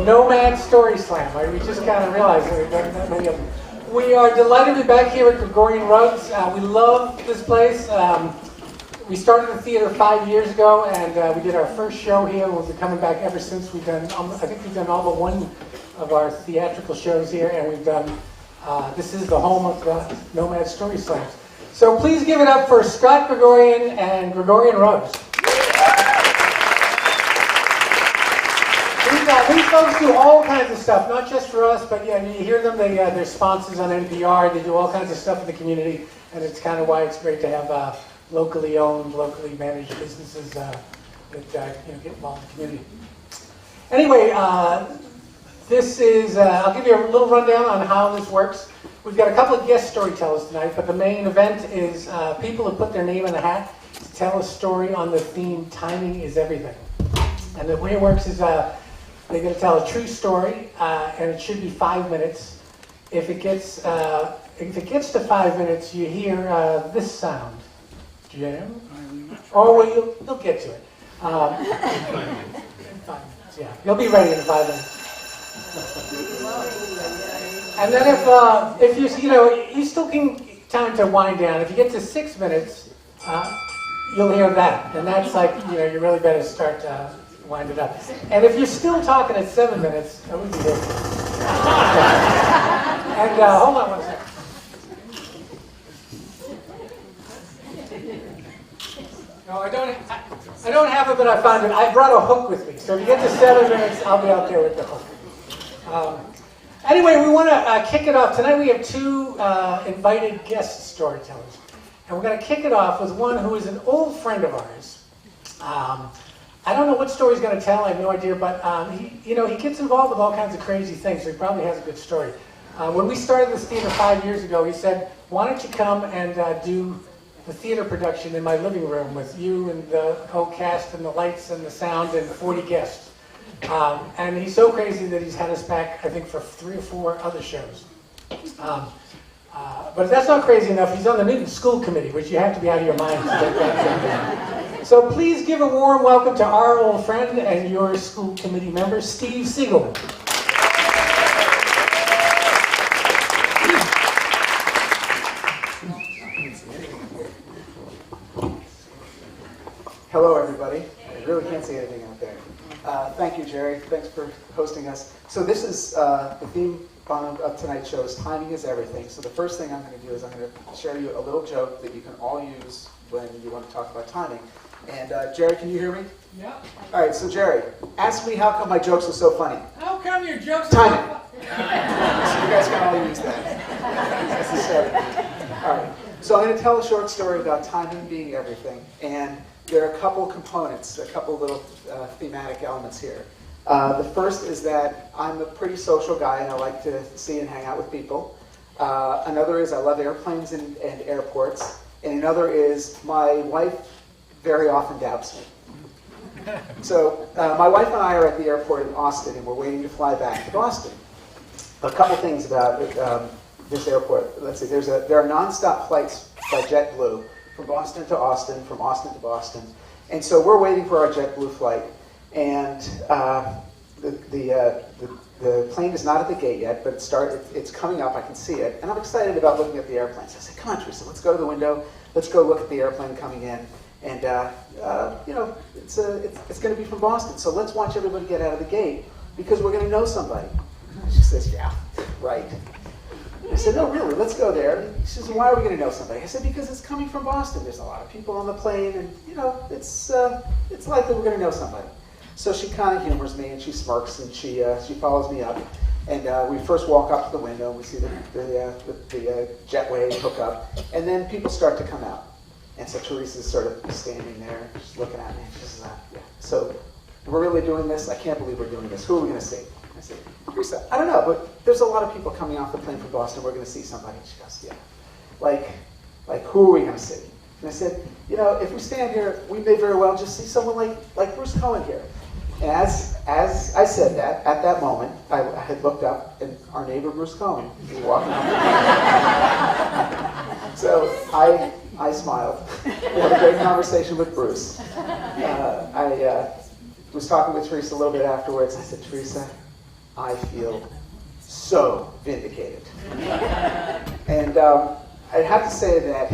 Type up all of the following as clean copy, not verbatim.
Nomad Story Slam. We just kind of realized that we've done that many of them. We are delighted to be back here at Gregorian Rugs. We love this place. We started the theater 5 years ago, and we did our first show here. We've been coming back ever since. I think we've done all but one of our theatrical shows here, and we've done, this is the home of the Nomad Story Slams. So please give it up for Scott Gregorian and Gregorian Rugs. These folks do all kinds of stuff, not just for us, but yeah, you hear them, they're sponsors on NPR, they do all kinds of stuff in the community, and it's kind of why it's great to have locally owned, locally managed businesses that get involved in the community. Anyway, this is, I'll give you a little rundown on how this works. We've got a couple of guest storytellers tonight, but the main event is people who put their name in the hat to tell a story on the theme, Timing is Everything. And the way it works is they're going to tell a true story, and it should be 5 minutes. If it gets to 5 minutes, you hear this sound. Jim? Oh, well, you'll get to it. In 5 minutes, yeah. You'll be ready in 5 minutes. And then if you still can time to wind down. If you get to 6 minutes, you'll hear that, and that's like you really better start wind it up. And if you're still talking at 7 minutes, that would be good. And hold on one second. No, I don't have it, but I found it. I brought a hook with me, so if you get to 7 minutes, I'll be out there with the hook. Anyway, we want to kick it off. Tonight we have two invited guest storytellers. And we're going to kick it off with one who is an old friend of ours. I don't know what story he's going to tell, I have no idea, but he gets involved with all kinds of crazy things, so he probably has a good story. When we started this theater 5 years ago, he said, why don't you come and do the theater production in my living room with you and the whole cast and the lights and the sound and 40 guests. And he's so crazy that he's had us back, I think, for 3 or 4 other shows. But if that's not crazy enough, he's on the Newton School Committee, which you have to be out of your mind to get that. So please give a warm welcome to our old friend and your school committee member, Steve SIEGEL. Hello, everybody. I really can't see anything out there. Thank you, Jerry. Thanks for hosting us. So this is the theme of tonight's show is Timing is Everything. So the first thing I'm going to do is I'm going to share you a little joke that you can all use when you want to talk about timing. And Jerry, can you hear me? Yeah. All right, so Jerry, ask me how come my jokes are so funny. How come your jokes are timing? so funny? So you guys can all use that. That's the start. All right. So I'm going to tell a short story about timing being everything. And there are a couple components, a couple little thematic elements here. The first is that I'm a pretty social guy and I like to see and hang out with people. Another is I love airplanes and airports. And another is my wife very often doubts me. So my wife and I are at the airport in Austin and we're waiting to fly back to Boston. A couple things about this airport. Let's see, there are nonstop flights by JetBlue from Boston to Austin, from Austin to Boston. And so we're waiting for our JetBlue flight. And the plane is not at the gate yet, but it's coming up, I can see it. And I'm excited about looking at the airplanes. I said, come on, Teresa, let's go to the window. Let's go look at the airplane coming in. And, it's going to be from Boston. So let's watch everybody get out of the gate because we're going to know somebody. She says, yeah, right. I said, no, really, let's go there. She says, why are we going to know somebody? I said, because it's coming from Boston. There's a lot of people on the plane, and, it's likely we're going to know somebody. So she kind of humors me, and she smirks, and she follows me up. And we first walk up to the window, and we see the jetway hook up. And then people start to come out. And so Teresa's sort of standing there, just looking at me. She says, yeah. So we're really doing this? I can't believe we're doing this. Who are we going to see? I said, Teresa, I don't know, but there's a lot of people coming off the plane from Boston. We're going to see somebody. She goes, yeah. Like who are we going to see? And I said, if we stand here, we may very well just see someone like Bruce Cohen here. And as I said that, at that moment, I had looked up, and our neighbor Bruce Cohen was walking up. So I smiled. We had a great conversation with Bruce. I was talking with Teresa a little bit afterwards. I said, Teresa, I feel so vindicated. And I'd have to say that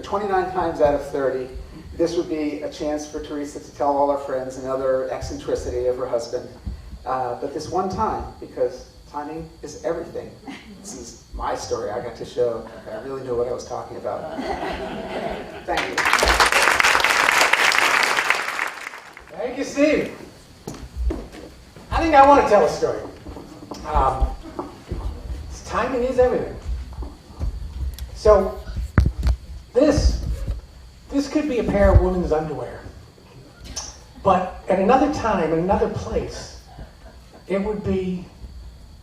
29 times out of 30, this would be a chance for Teresa to tell all her friends another eccentricity of her husband. But this one time, because timing is everything. This is my story. I got to show I really knew what I was talking about. Thank you. Thank you, Steve. I think I want to tell a story. Timing is everything. So this could be a pair of women's underwear. But at another time, in another place, it would be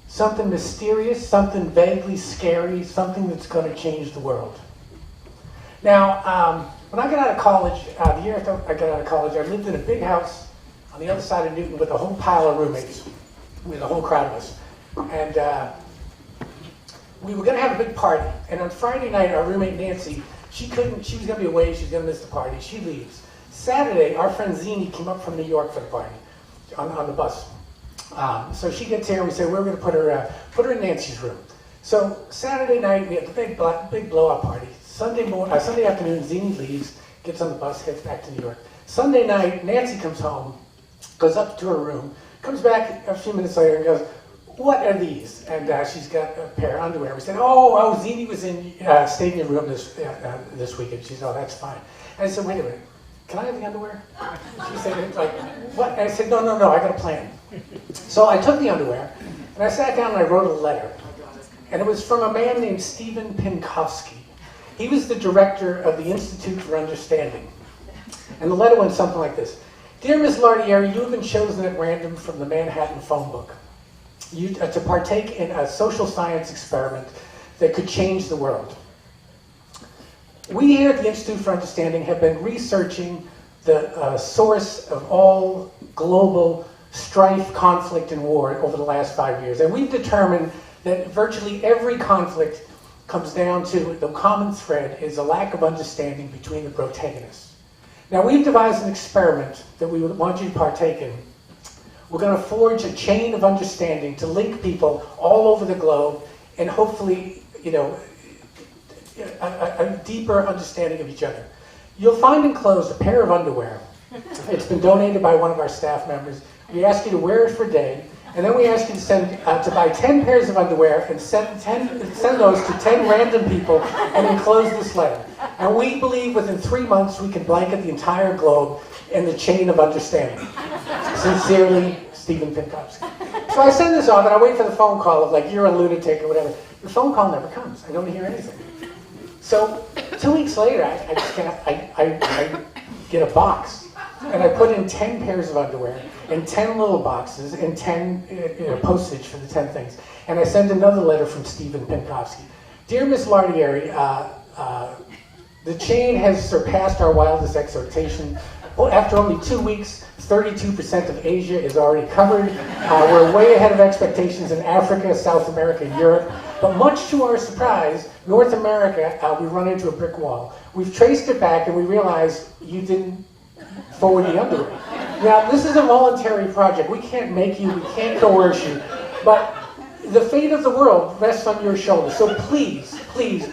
something mysterious, something vaguely scary, something that's going to change the world. Now, when I got out of college, the year after I got out of college, I lived in a big house on the other side of Newton with a whole pile of roommates, with a whole crowd of us. And we were going to have a big party. And on Friday night, our roommate Nancy, she was going to be away, she was going to miss the party. She leaves. Saturday, our friend Zini came up from New York for the party on the bus. So she gets here, and we say we're going to put her in Nancy's room. So Saturday night, we have the big blowout party. Sunday afternoon, Zini leaves, gets on the bus, heads back to New York. Sunday night, Nancy comes home, goes up to her room, comes back a few minutes later and goes, "What are these?" And she's got a pair of underwear. We said, "Oh, Zini was stayed in your room this weekend." She said, "Oh, that's fine." And I said, "Wait a minute, can I have the underwear?" She said, "Like what?" And I said, "No, I got a plan." So I took the underwear and I sat down and I wrote a letter, and it was from a man named Stephen Pinkowski. He was the director of the Institute for Understanding. And the letter went something like this: "Dear Miss Lardieri, you have been chosen at random from the Manhattan phone book to partake in a social science experiment that could change the world. We here at the Institute for Understanding have been researching the source of all global strife, conflict, and war over the last 5 years. And we've determined that virtually every conflict comes down to the common thread is a lack of understanding between the protagonists. Now, we've devised an experiment that we would want you to partake in. We're going to forge a chain of understanding to link people all over the globe and hopefully, a deeper understanding of each other. You'll find enclosed a pair of underwear. It's been donated by one of our staff members. We ask you to wear it for a day, and then we ask you to buy 10 pairs of underwear and send those to 10 random people and enclose this letter. And we believe within 3 months we can blanket the entire globe in the chain of understanding. Sincerely, Stephen Pinkowski." So I send this off and I wait for the phone call of like, "You're a lunatic," or whatever. The phone call never comes. I don't hear anything. So 2 weeks later, I get a box, and I put in 10 pairs of underwear in 10 little boxes and 10 postage for the 10 things. And I send another letter from Stephen Pinkowski. "Dear Miss Lardieri, the chain has surpassed our wildest exhortation. Well, after only 2 weeks, 32% of Asia is already covered. We're way ahead of expectations in Africa, South America, and Europe. But much to our surprise, North America, we run into a brick wall. We've traced it back and we realize you didn't forward the underwear. Now, this is a voluntary project. We can't make you, we can't coerce you. But the fate of the world rests on your shoulders. So please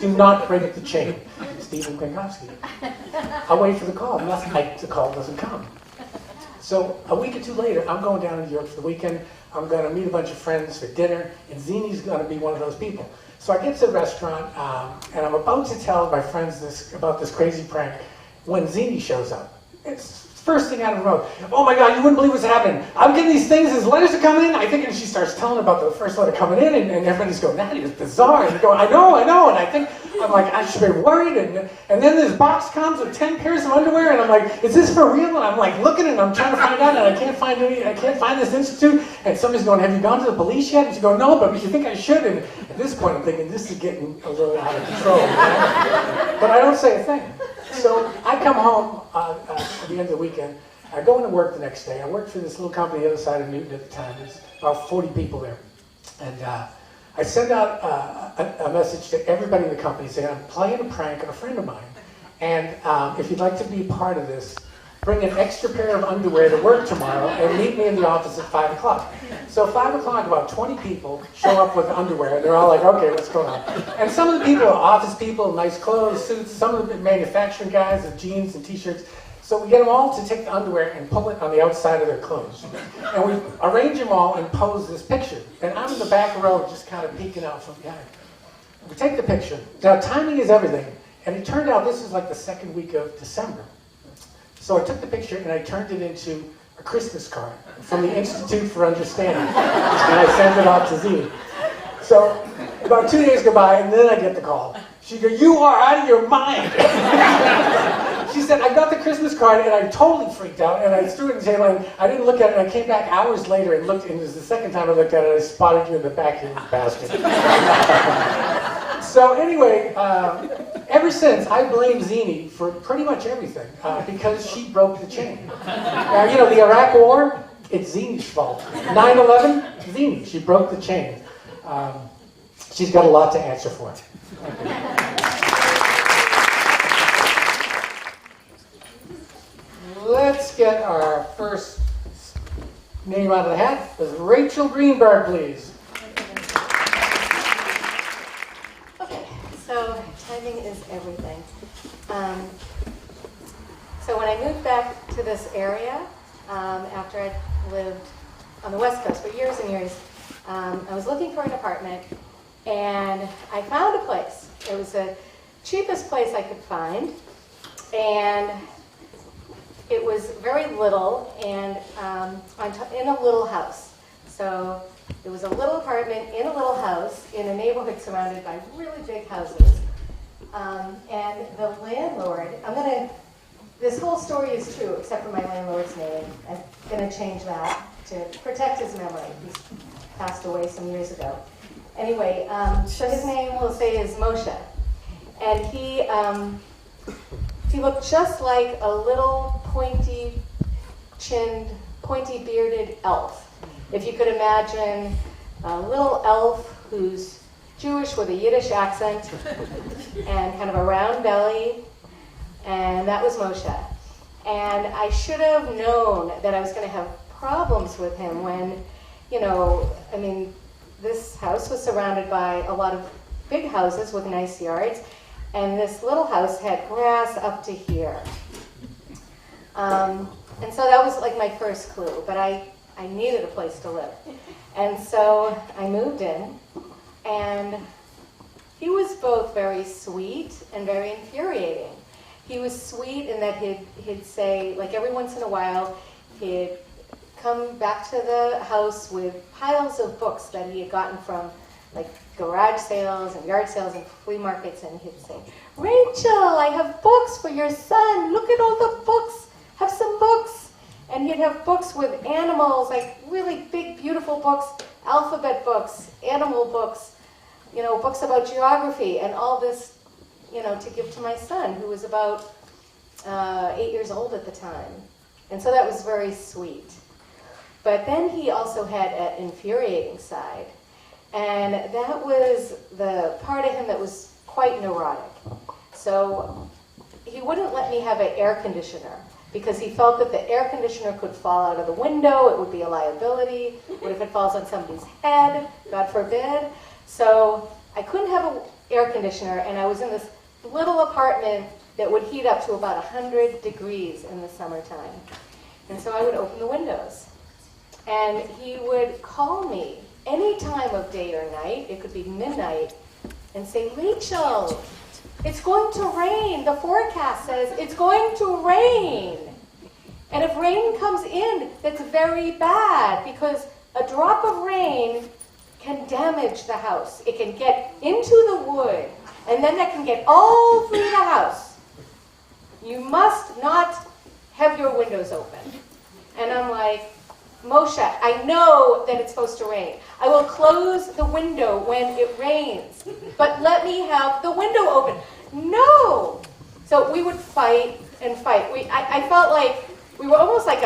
do not break the chain. Stephen Pinkowski." I'll wait for the call. The call doesn't come. So a week or two later, I'm going down to New York for the weekend. I'm going to meet a bunch of friends for dinner, and Zini's going to be one of those people. So I get to the restaurant, and I'm about to tell my friends about this crazy prank when Zini shows up. It's first thing out of the road. "Oh my God, you wouldn't believe what's happening. I'm getting these things, his letters are coming in." I think, and she starts telling about the first letter coming in, and everybody's going, "That is bizarre." And they go, I know. And I think, I'm like, I should be worried. And then this box comes with 10 pairs of underwear, and I'm like, "Is this for real?" And I'm like looking, and I'm trying to find out, and I can't find this institute. And somebody's going, "Have you gone to the police yet?" And she goes, "No, but you think I should?" And at this point, I'm thinking, this is getting a little out of control. But I don't say a thing. So I come home at the end of the weekend. I go into work the next day. I worked for this little company the other side of Newton at the time. There's about 40 people there. And I send out a message to everybody in the company saying, "I'm playing a prank on a friend of mine. And if you'd like to be part of this, bring an extra pair of underwear to work tomorrow and meet me in the office at 5 o'clock. So 5 o'clock, about 20 people show up with underwear. They're all like, okay, what's going on? And some of the people are office people, nice clothes, suits. Some of the manufacturing guys have jeans and t-shirts. So we get them all to take the underwear and pull it on the outside of their clothes. And we arrange them all and pose this picture. And I'm in the back row just kind of peeking out from behind. We take the picture. Now, timing is everything. And it turned out this is like the second week of December. So I took the picture and I turned it into a Christmas card from the Institute for Understanding. And I sent it off to Z. So about 2 days go by and then I get the call. She goes, "You are out of your mind." She said, "I got the Christmas card," and I totally freaked out, and I threw it on the table, and I didn't look at it, and I came back hours later and looked, and it was the second time I looked at it, I spotted you in the back, you bastard. So anyway, ever since, I blame Zini for pretty much everything, because she broke the chain. You know, the Iraq War, it's Zini's fault. 9/11, Zini, she broke the chain. She's got a lot to answer for. Let's get our first name out of the hat. Rachel Greenberg, please. Okay, so timing is everything. So when I moved back to this area, after I'd lived on the West Coast for years and years, I was looking for an apartment, and I found a place. It was the cheapest place I could find, and it was very little, and in a little house. So it was a little apartment in a little house in a neighborhood surrounded by really big houses. And the landlord, this whole story is true except for my landlord's name. I'm going to change that to protect his memory. He's passed away some years ago. Anyway, so his name, we'll say, is Moshe. And he looked just like a little pointy-chinned, pointy-bearded elf. If you could imagine a little elf who's Jewish with a Yiddish accent and kind of a round belly, and that was Moshe. And I should have known that I was going to have problems with him when, this house was surrounded by a lot of big houses with nice yards, and this little house had grass up to here. And so that was like my first clue, but I needed a place to live. And so I moved in, and he was both very sweet and very infuriating. He was sweet in that he'd say, like every once in a while, he'd come back to the house with piles of books that he had gotten from like garage sales and yard sales and flea markets, and he'd say, "Rachel, I have books for your son. Look at all the books. Have some books." And he'd have books with animals, like really big, beautiful books, alphabet books, animal books, books about geography, and all this, to give to my son, who was about 8 years old at the time. And so that was very sweet. But then he also had an infuriating side. And that was the part of him that was quite neurotic. So he wouldn't let me have an air conditioner because he felt that the air conditioner could fall out of the window. It would be a liability. What if it falls on somebody's head? God forbid. So I couldn't have an air conditioner, and I was in this little apartment that would heat up to about 100 degrees in the summertime. And so I would open the windows. And he would call me any time of day or night, it could be midnight, and say, "Rachel, it's going to rain. The forecast says it's going to rain. And if rain comes in, that's very bad because a drop of rain can damage the house. It can get into the wood, and then that can get all through the house. You must not have your windows open." And I'm like, "Moshe, I know that it's supposed to rain. I will close the window when it rains, but let me have the window open." "No!" So we would fight and fight. I felt like we were almost like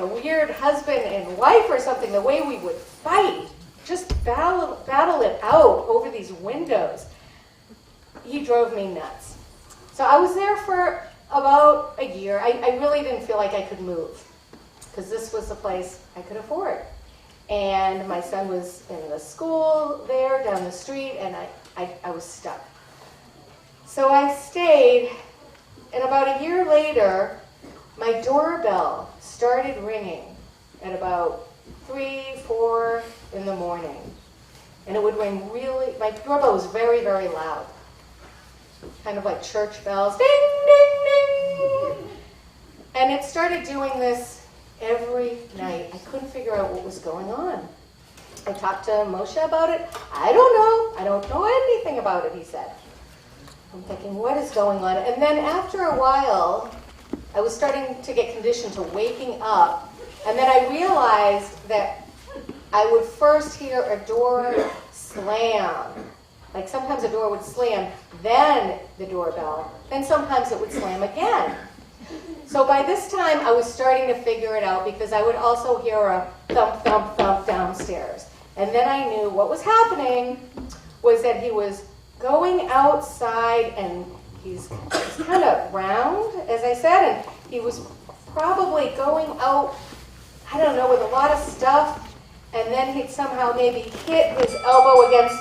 a weird husband and wife or something, the way we would fight, just battle it out over these windows. He drove me nuts. So I was there for about a year, I really didn't feel like I could move because this was the place I could afford. And my son was in the school there down the street, and I was stuck. So I stayed, and about a year later, my doorbell started ringing at about 3, 4 in the morning. And it would ring really, my doorbell was very, very loud. Kind of like church bells, ding, ding, ding. And it started doing this every night. I couldn't figure out what was going on. I talked to Moshe about it. I don't know anything about it, he said. I'm thinking, what is going on? And then after a while, I was starting to get conditioned to waking up. And then I realized that I would first hear a door slam. Like sometimes a door would slam, then the doorbell, then sometimes it would slam again. So by this time, I was starting to figure it out because I would also hear a thump, thump, thump downstairs. And then I knew what was happening was that he was going outside, and he's kind of round, as I said, and he was probably going out, I don't know, with a lot of stuff, and then he'd somehow maybe hit his elbow against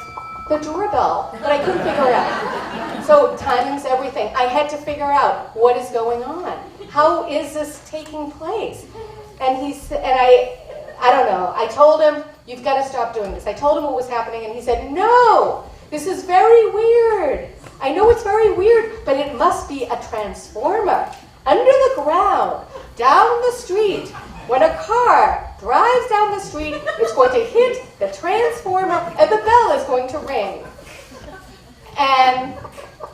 the doorbell, but I couldn't figure it out. So timing's everything. I had to figure out what is going on. How is this taking place? And I don't know. I told him, you've got to stop doing this. I told him what was happening, and he said, no, this is very weird. I know it's very weird, but it must be a transformer under the ground, down the street. When a car drives down the street, it's going to hit the transformer, and the bell is going to ring. And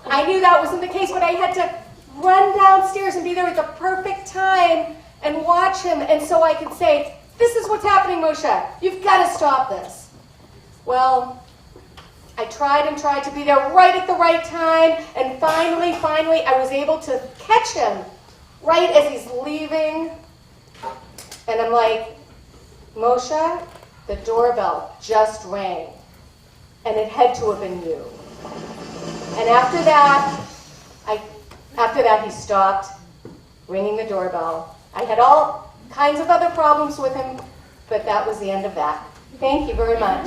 I knew that wasn't the case, but I had to run downstairs and be there at the perfect time and watch him, and so I could say, this is what's happening, Moshe. You've got to stop this. Well, I tried and tried to be there right at the right time, and finally, I was able to catch him right as he's leaving. And I'm like, Moshe, the doorbell just rang, and it had to have been you. And after that, he stopped ringing the doorbell. I had all kinds of other problems with him, but that was the end of that. Thank you very much.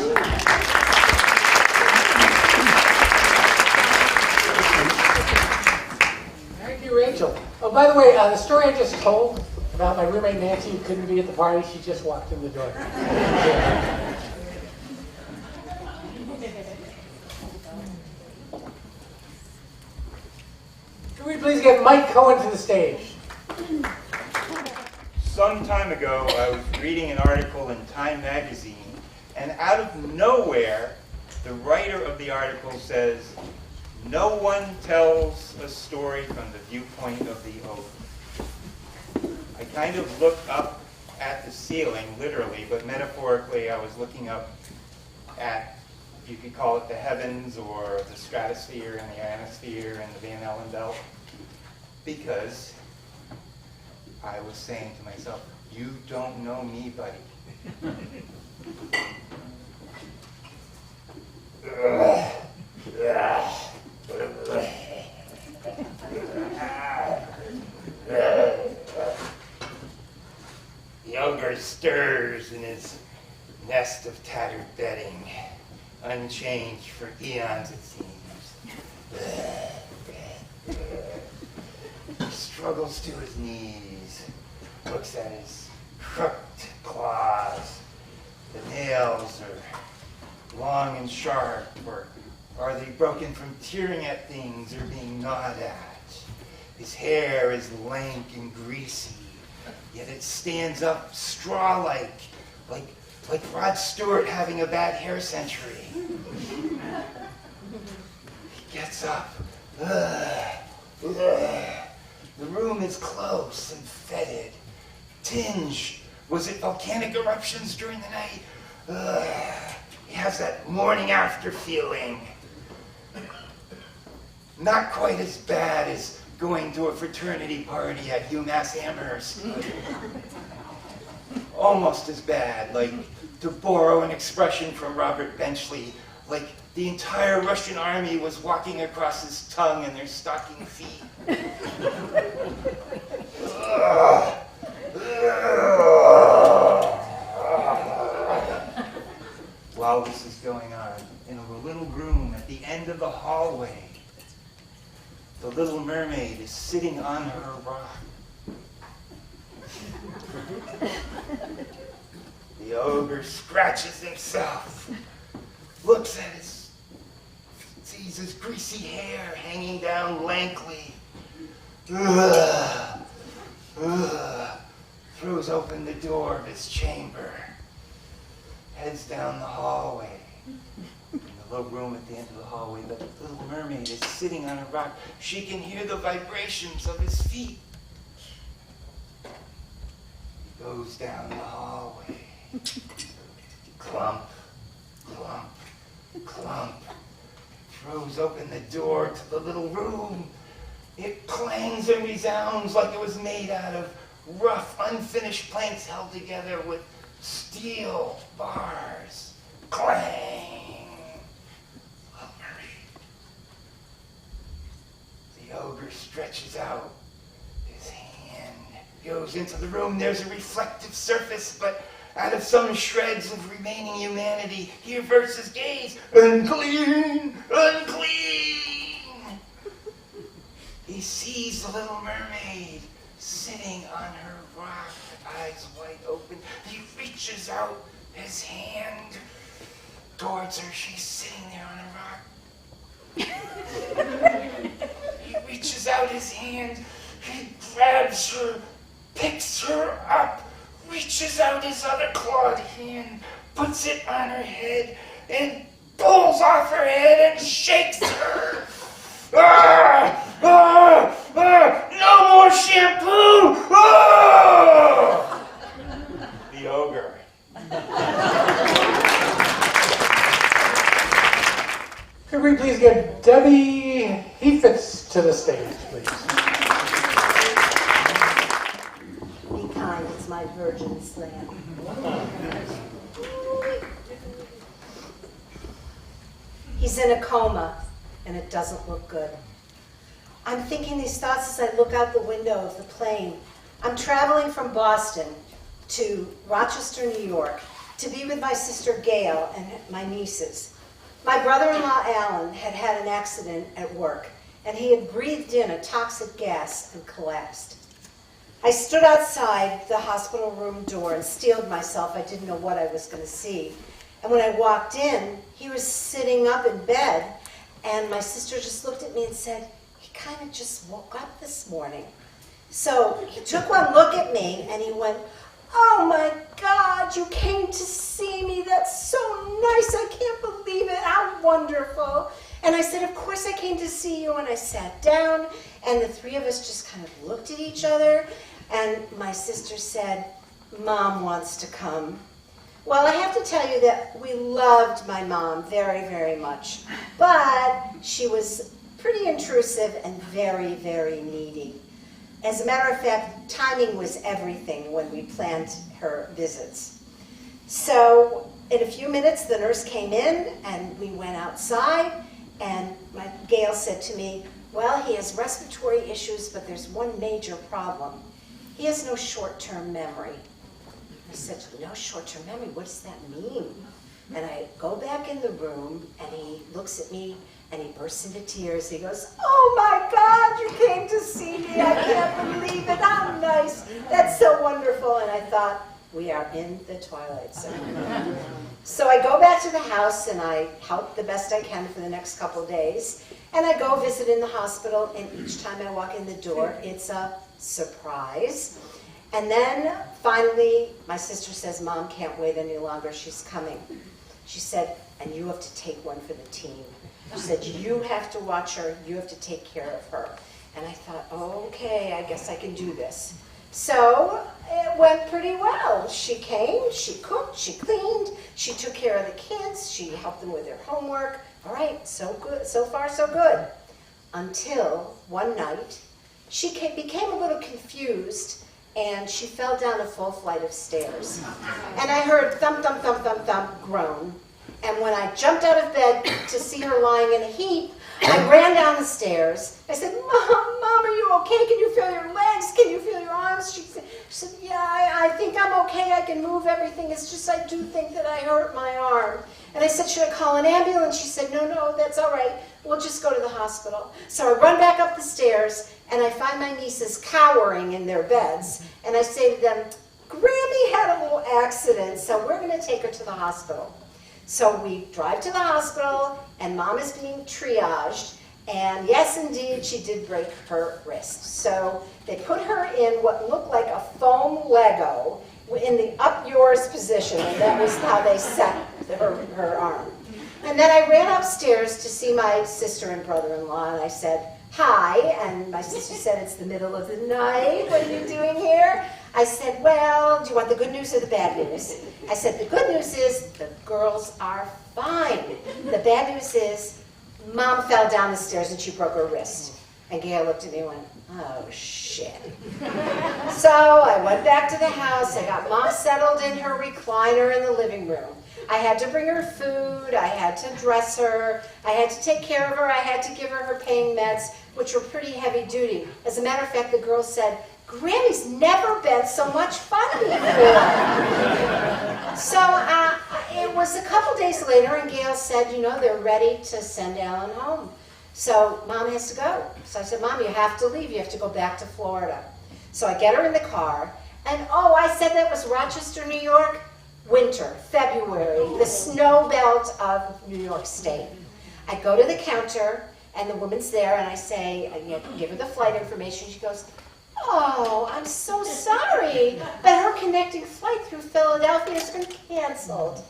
Thank you, Rachel. Oh, by the way, the story I just told about my roommate Nancy who couldn't be at the party, she just walked in the door. Can we please get Mike Cohen to the stage? Some time ago, I was reading an article in Time magazine, and out of nowhere, the writer of the article says, "No one tells a story from the viewpoint of the oath." I kind of looked up at the ceiling, literally, but metaphorically, I was looking up at, you could call it the heavens, or the stratosphere, and the ionosphere, and the Van Allen belt, because I was saying to myself, you don't know me, buddy. The ogre stirs in his nest of tattered bedding, unchanged for eons, it seems. He struggles to his knees, looks at his crooked claws. The nails are long and sharp, or are they broken from tearing at things or being gnawed at? His hair is lank and greasy, yet it stands up straw-like, like Rod Stewart having a bad hair century. He gets up. The room is close and fetid, tinged. Was it volcanic eruptions during the night? He has that morning after feeling. Not quite as bad as going to a fraternity party at UMass Amherst. Almost as bad, like, to borrow an expression from Robert Benchley, like the entire Russian army was walking across his tongue in their stocking feet. While this is going on, in a little room at the end of the hallway, the little mermaid is sitting on her rock. The ogre scratches himself, looks at sees his greasy hair hanging down lankly. Throws open the door of his chamber, heads down the hallway. In the low room at the end of the hallway, the little mermaid is sitting on a rock. She can hear the vibrations of his feet. He goes down the hallway. Clump, clump, clump. Throws open the door to the little room. It clangs and resounds like it was made out of rough, unfinished planks held together with steel bars. Clang! Little mermaid. The ogre stretches out his hand, goes into the room. There's a reflective surface, but out of some shreds of remaining humanity, he averts his gaze. Unclean! Unclean! He sees the little mermaid sitting on her rock, eyes wide open. He reaches out his hand towards her. She's sitting there on a rock. He reaches out his hand. He grabs her, picks her up, reaches out his other clawed hand, puts it on her head, and pulls off her head and shakes her. No more shampoo! The ogre. Could we please get Debbie Heifetz to the stage, please? Be kind, it's my virgin slam. He's in a coma, and it doesn't look good. I'm thinking these thoughts as I look out the window of the plane. I'm traveling from Boston to Rochester, New York, to be with my sister Gail and my nieces. My brother-in-law Alan had had an accident at work, and he had breathed in a toxic gas and collapsed. I stood outside the hospital room door and steeled myself. I didn't know what I was going to see. And when I walked in, he was sitting up in bed, and my sister just looked at me and said, "He kind of just woke up this morning." So he took one look at me, and he went, "Oh my God, you came to see me. That's so nice. I can't believe it. How wonderful." And I said, "Of course I came to see you." And I sat down, and the three of us just kind of looked at each other. And my sister said, "Mom wants to come." Well, I have to tell you that we loved my mom very, very much. But she was pretty intrusive and very, very needy. As a matter of fact, timing was everything when we planned her visits. So in a few minutes, the nurse came in, and we went outside, and Gail said to me, "Well, he has respiratory issues, but there's one major problem. He has no short-term memory." I said, "No short-term memory? What does that mean?" And I go back in the room, and he looks at me, and he bursts into tears. He goes, "Oh my God, you came to see me. I can't believe it. How nice. That's so wonderful." And I thought, we are in the twilight zone. So I go back to the house, and I help the best I can for the next couple days. And I go visit in the hospital, and each time I walk in the door, it's a surprise. And then finally, my sister says, "Mom can't wait any longer. She's coming." She said, "And you have to take one for the team." She said, "You have to watch her. You have to take care of her." And I thought, oh, okay, I guess I can do this. So it went pretty well. She came, she cooked, she cleaned, she took care of the kids, she helped them with their homework. All right, so good, so far so good. Until one night, she became a little confused, and she fell down a full flight of stairs. And I heard thump, thump, thump, thump, thump, groan. And when I jumped out of bed to see her lying in a heap, I ran down the stairs. I said, Mom, are you okay? Can you feel your legs? Can you feel your arms? She said, yeah, I think I'm okay. I can move everything. It's just I do think that I hurt my arm. And I said, should I call an ambulance? She said, no, that's all right. We'll just go to the hospital. So I run back up the stairs, and I find my nieces cowering in their beds. And I say to them, Grammy had a little accident, so we're going to take her to the hospital. So we drive to the hospital, and Mom is being triaged. And yes, indeed, she did break her wrist. So they put her in what looked like a foam Lego in the up yours position, and that was how they set her arm. And then I ran upstairs to see my sister and brother-in-law, and I said, hi, and my sister said, it's the middle of the night, what are you doing here? I said, well, do you want the good news or the bad news? I said, the good news is the girls are fine. The bad news is Mom fell down the stairs and she broke her wrist. And Gail looked at me and went, oh, shit. So I went back to the house. I got Mom settled in her recliner in the living room. I had to bring her food. I had to dress her. I had to take care of her. I had to give her her pain meds, which were pretty heavy duty. As a matter of fact, the girls said, Grammy's never been so much fun before. So it was a couple days later, and Gail said, you know, they're ready to send Alan home. So Mom has to go. So I said, Mom, you have to leave. You have to go back to Florida. So I get her in the car, and oh, I said that was Rochester, New York. Winter, February, the snow belt of New York State. I go to the counter, and the woman's there, and I say, I give her the flight information. She goes, oh, I'm so sorry, but her connecting flight through Philadelphia has been canceled.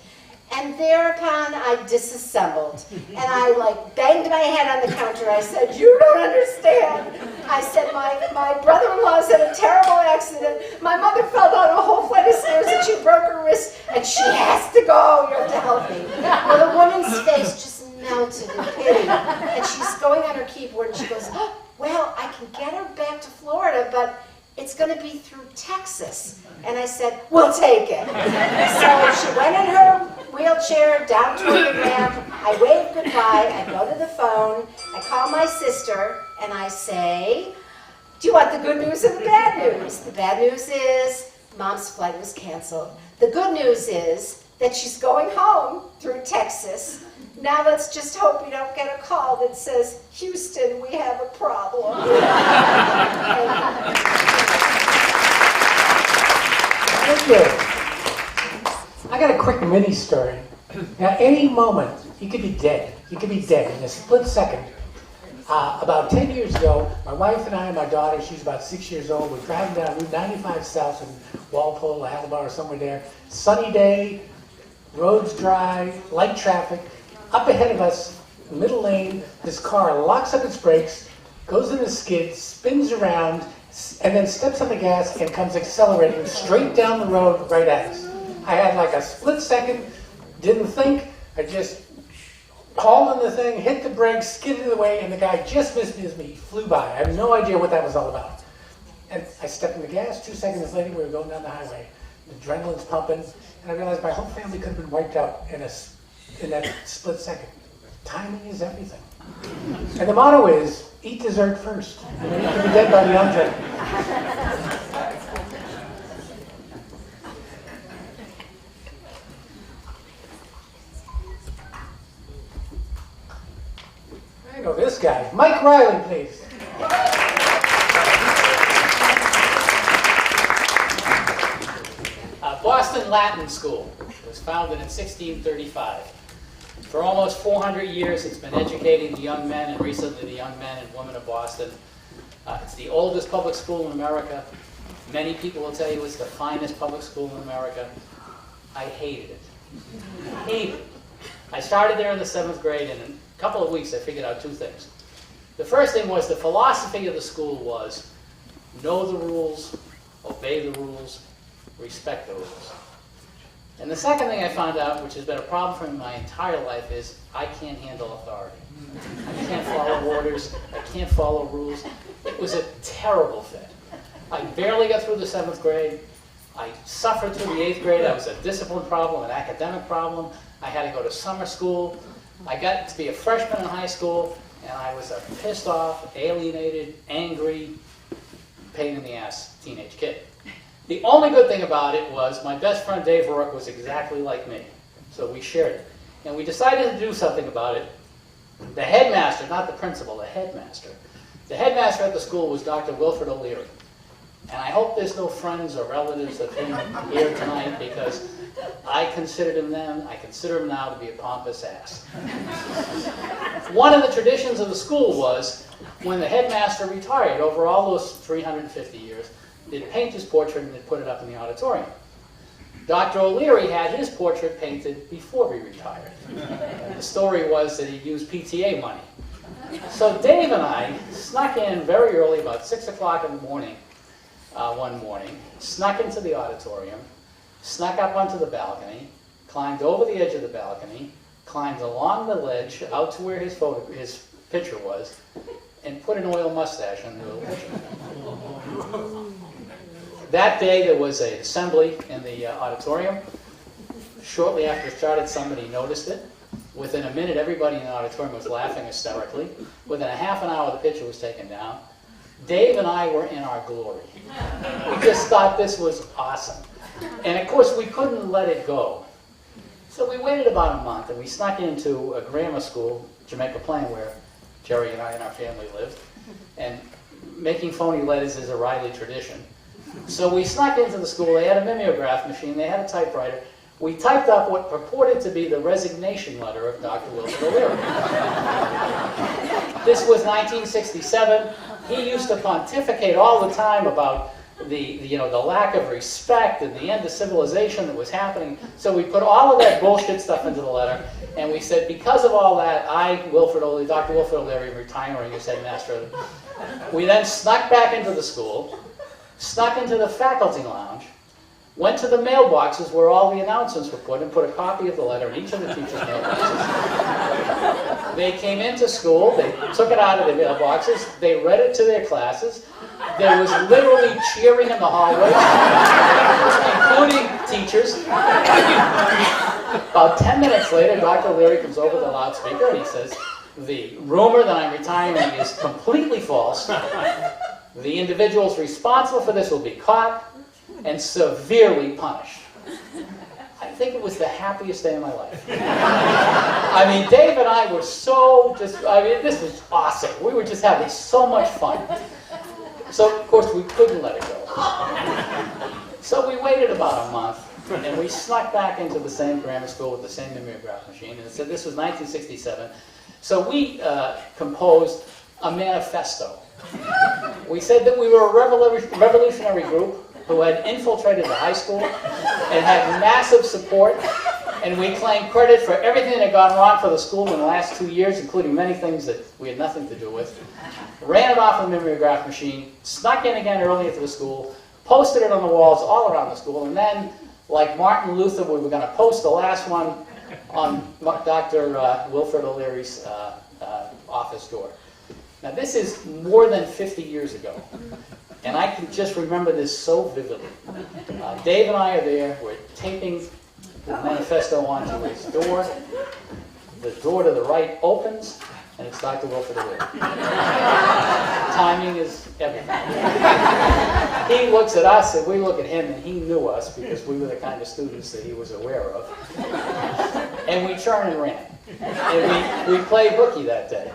And thereupon, I disassembled. And I banged my head on the counter. I said, you don't understand. I said, my brother-in-law's had a terrible accident. My mother fell down a whole flight of stairs and she broke her wrist. And she has to go. You have to help me. Well, the woman's face just melted in pity. And she's going on her keyboard and she goes, oh, well, I can get her back to Florida, but it's going to be through Texas. And I said, we'll take it. So she went in her wheelchair down toward the ramp. I waved goodbye. I go to the phone. I call my sister, and I say, do you want the good news or the bad news? The bad news is Mom's flight was canceled. The good news is that she's going home through Texas. Now let's just hope we don't get a call that says, Houston, we have a problem. Thank you. I got a quick mini story. Now, any moment, you could be dead. You could be dead in a split second. About 10 years ago, my wife and I and my daughter, she's about 6 years old, we're driving down Route 95 South in Walpole, Attleboro, somewhere there. Sunny day, roads dry, light traffic. Up ahead of us, middle lane, this car locks up its brakes, goes in a skid, spins around, and then steps on the gas and comes accelerating straight down the road right at us. I had like a split second, didn't think, I just hauled on the thing, hit the brakes, skidded away, and the guy just missed me. He flew by. I have no idea what that was all about. And I stepped in the gas. 2 seconds later, we were going down the highway. The adrenaline's pumping, and I realized my whole family could have been wiped out in that split second. Timing is everything. And the motto is, eat dessert first. You know, you can be dead by the entree. I know this guy. Mike Reilly, please. Boston Latin School was founded in 1635. For almost 400 years, it's been educating the young men, and recently the young men and women of Boston. It's the oldest public school in America. Many people will tell you it's the finest public school in America. I hated it. Hated it. I started there in the 7th grade, and in a couple of weeks I figured out 2 things. The first thing was the philosophy of the school was know the rules, obey the rules, respect the rules. And the second thing I found out, which has been a problem for me my entire life, is I can't handle authority. I can't follow orders. I can't follow rules. It was a terrible fit. I barely got through the 7th grade. I suffered through the 8th grade. I was a discipline problem, an academic problem. I had to go to summer school. I got to be a freshman in high school, and I was a pissed off, alienated, angry, pain in the ass teenage kid. The only good thing about it was my best friend Dave Rourke was exactly like me, so we shared it. And we decided to do something about it. The headmaster, not the principal, the headmaster. The headmaster at the school was Dr. Wilfred O'Leary. And I hope there's no friends or relatives of him here tonight, because I consider him now to be a pompous ass. One of the traditions of the school was, when the headmaster retired, over all those 350 years, they'd paint his portrait and they'd put it up in the auditorium. Dr. O'Leary had his portrait painted before he retired. The story was that he used PTA money. So Dave and I snuck in very early, about 6 o'clock in the morning, one morning, snuck into the auditorium, snuck up onto the balcony, climbed over the edge of the balcony, climbed along the ledge out to where his picture was, and put an oil mustache on the little picture. That day there was an assembly in the auditorium. Shortly after it started, somebody noticed it. Within a minute, everybody in the auditorium was laughing hysterically. Within a half an hour, the picture was taken down. Dave and I were in our glory. We just thought this was awesome. And of course, we couldn't let it go. So we waited about a month, and we snuck into a grammar school, Jamaica Plain, where Jerry and I and our family lived. And making phony letters is a Reilly tradition. So we snuck into the school. They had a mimeograph machine. They had a typewriter. We typed up what purported to be the resignation letter of Dr. Wilfred O'Leary. This was 1967. He used to pontificate all the time about the lack of respect and the end of civilization that was happening. So we put all of that bullshit stuff into the letter, and we said, because of all that, Dr. Wilfred O'Leary, retiring as headmaster. We then snuck back into the school, snuck into the faculty lounge, went to the mailboxes where all the announcements were put, and put a copy of the letter in each of the teachers' mailboxes. They came into school, they took it out of their mailboxes, they read it to their classes. There was literally cheering in the hallways, including teachers. About 10 minutes later, Dr. O'Leary comes over the loudspeaker and he says, "The rumor that I'm retiring is completely false. The individuals responsible for this will be caught and severely punished." I think it was the happiest day of my life. I mean, Dave and I were so this was awesome. We were just having so much fun. So, of course, we couldn't let it go. So we waited about a month, and we snuck back into the same grammar school with the same mimeograph machine. And it said this was 1967. So we composed a manifesto. We said that we were a revolutionary group who had infiltrated the high school and had massive support, and we claimed credit for everything that had gone wrong for the school in the last 2 years, including many things that we had nothing to do with. Ran it off the mimeograph machine, snuck in again early into the school, posted it on the walls all around the school, and then, like Martin Luther, we were going to post the last one on Dr. Wilfred O'Leary's office door. Now, this is more than 50 years ago, and I can just remember this so vividly. Dave and I are there. We're taping the manifesto onto his door. The door to the right opens, and it's Dr. Wilfred O'Leary. Timing is everything. He looks at us, and we look at him, and he knew us because we were the kind of students that he was aware of. And we turned and ran. And we played hooky that day.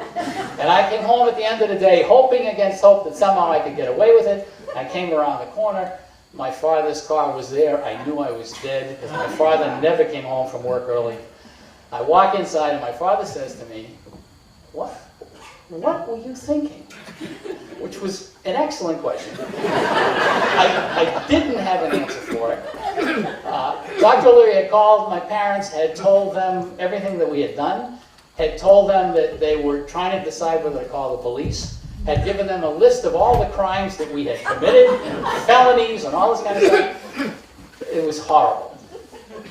And I came home at the end of the day hoping against hope that somehow I could get away with it. I came around the corner. My father's car was there. I knew I was dead because my father never came home from work early. I walk inside and my father says to me, What were you thinking?" Which was an excellent question. I didn't have an answer for it. Dr. O'Leary had called my parents, had told them everything that we had done, had told them that they were trying to decide whether to call the police, had given them a list of all the crimes that we had committed, felonies and all this kind of stuff. It was horrible.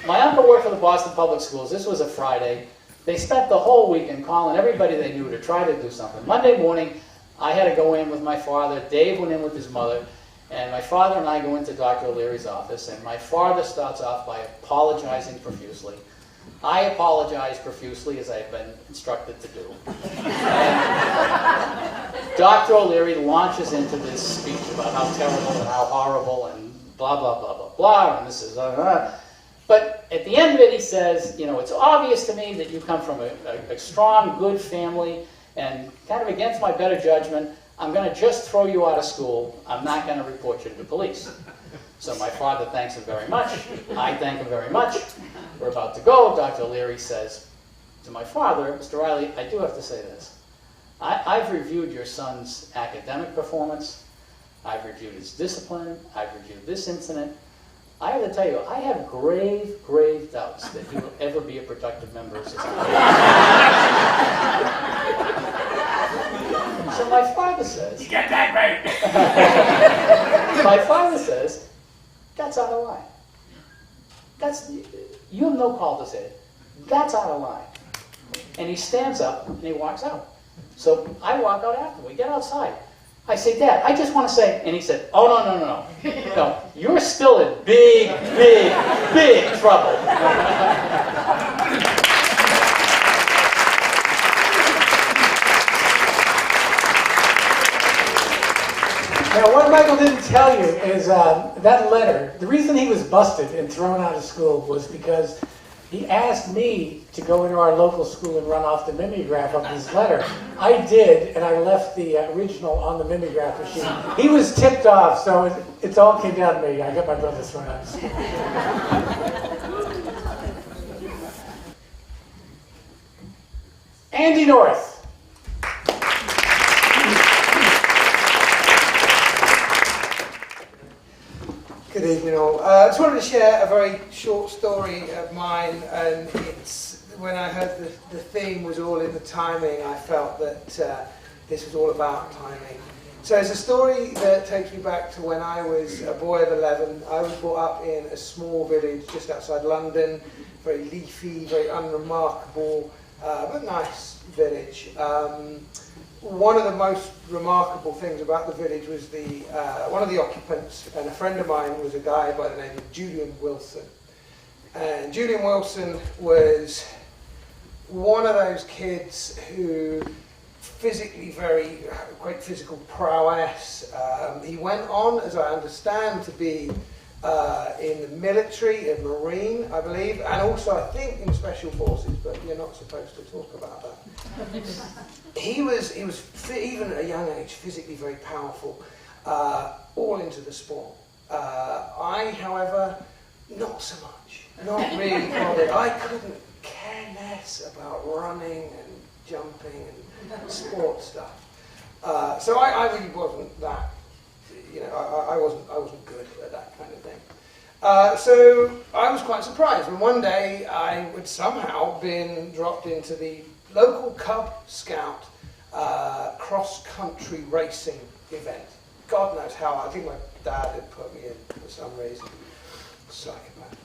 My uncle worked for the Boston Public Schools. This was a Friday. They spent the whole weekend calling everybody they knew to try to do something. Monday morning, I had to go in with my father. Dave went in with his mother. And my father and I go into Dr. O'Leary's office. And my father starts off by apologizing profusely. I apologized profusely, as I had been instructed to do. Dr. O'Leary launches into this speech about how terrible and how horrible and blah, blah, blah, blah, blah, and this is... But at the end of it, he says, you know, it's obvious to me that you come from a strong, good family, and kind of against my better judgment, I'm going to just throw you out of school. I'm not going to report you to the police. So my father thanks him very much. I thank him very much. We're about to go. Dr. O'Leary says to my father, Mr. Reilly, I do have to say this. I've reviewed your son's academic performance. I've reviewed his discipline. I've reviewed this incident. I have to tell you, I have grave, grave doubts that he will ever be a productive member of society. So my father says... You get that right! My father says, that's out of line. You have no call to say it. That's out of line. And he stands up and he walks out. So I walk out after. We get outside. I say, Dad, I just want to say, and he said, oh, no. No, you're still in big, big, big trouble. Now, what Michael didn't tell you is that letter, the reason he was busted and thrown out of school was because he asked me to go into our local school and run off the mimeograph of his letter. I did, and I left the original on the mimeograph machine. He was tipped off, so it all came down to me. I got my brother thrown out of school. Andy North. Good evening all. I just wanted to share a very short story of mine, and it's when I heard the theme was all in the timing, I felt that this was all about timing. So it's a story that takes me back to when I was a boy of 11. I was brought up in a small village just outside London, very leafy, very unremarkable, but nice village. One of the most remarkable things about the village was one of the occupants, and a friend of mine was a guy by the name of Julian Wilson. And Julian Wilson was one of those kids who physically great physical prowess. He went on, as I understand, to be in the military, in Marine, I believe, and also I think in Special Forces, but you're not supposed to talk about that. He was even at a young age, physically very powerful, all into the sport. I, however, not so much. Not really bothered. I couldn't care less about running and jumping and sport stuff. So I really wasn't that, I wasn't good at that kind of thing. So I was quite surprised when one day I had somehow been dropped into the local Cub Scout cross-country racing event. God knows how. I think my dad had put me in for some reason. Psychopath.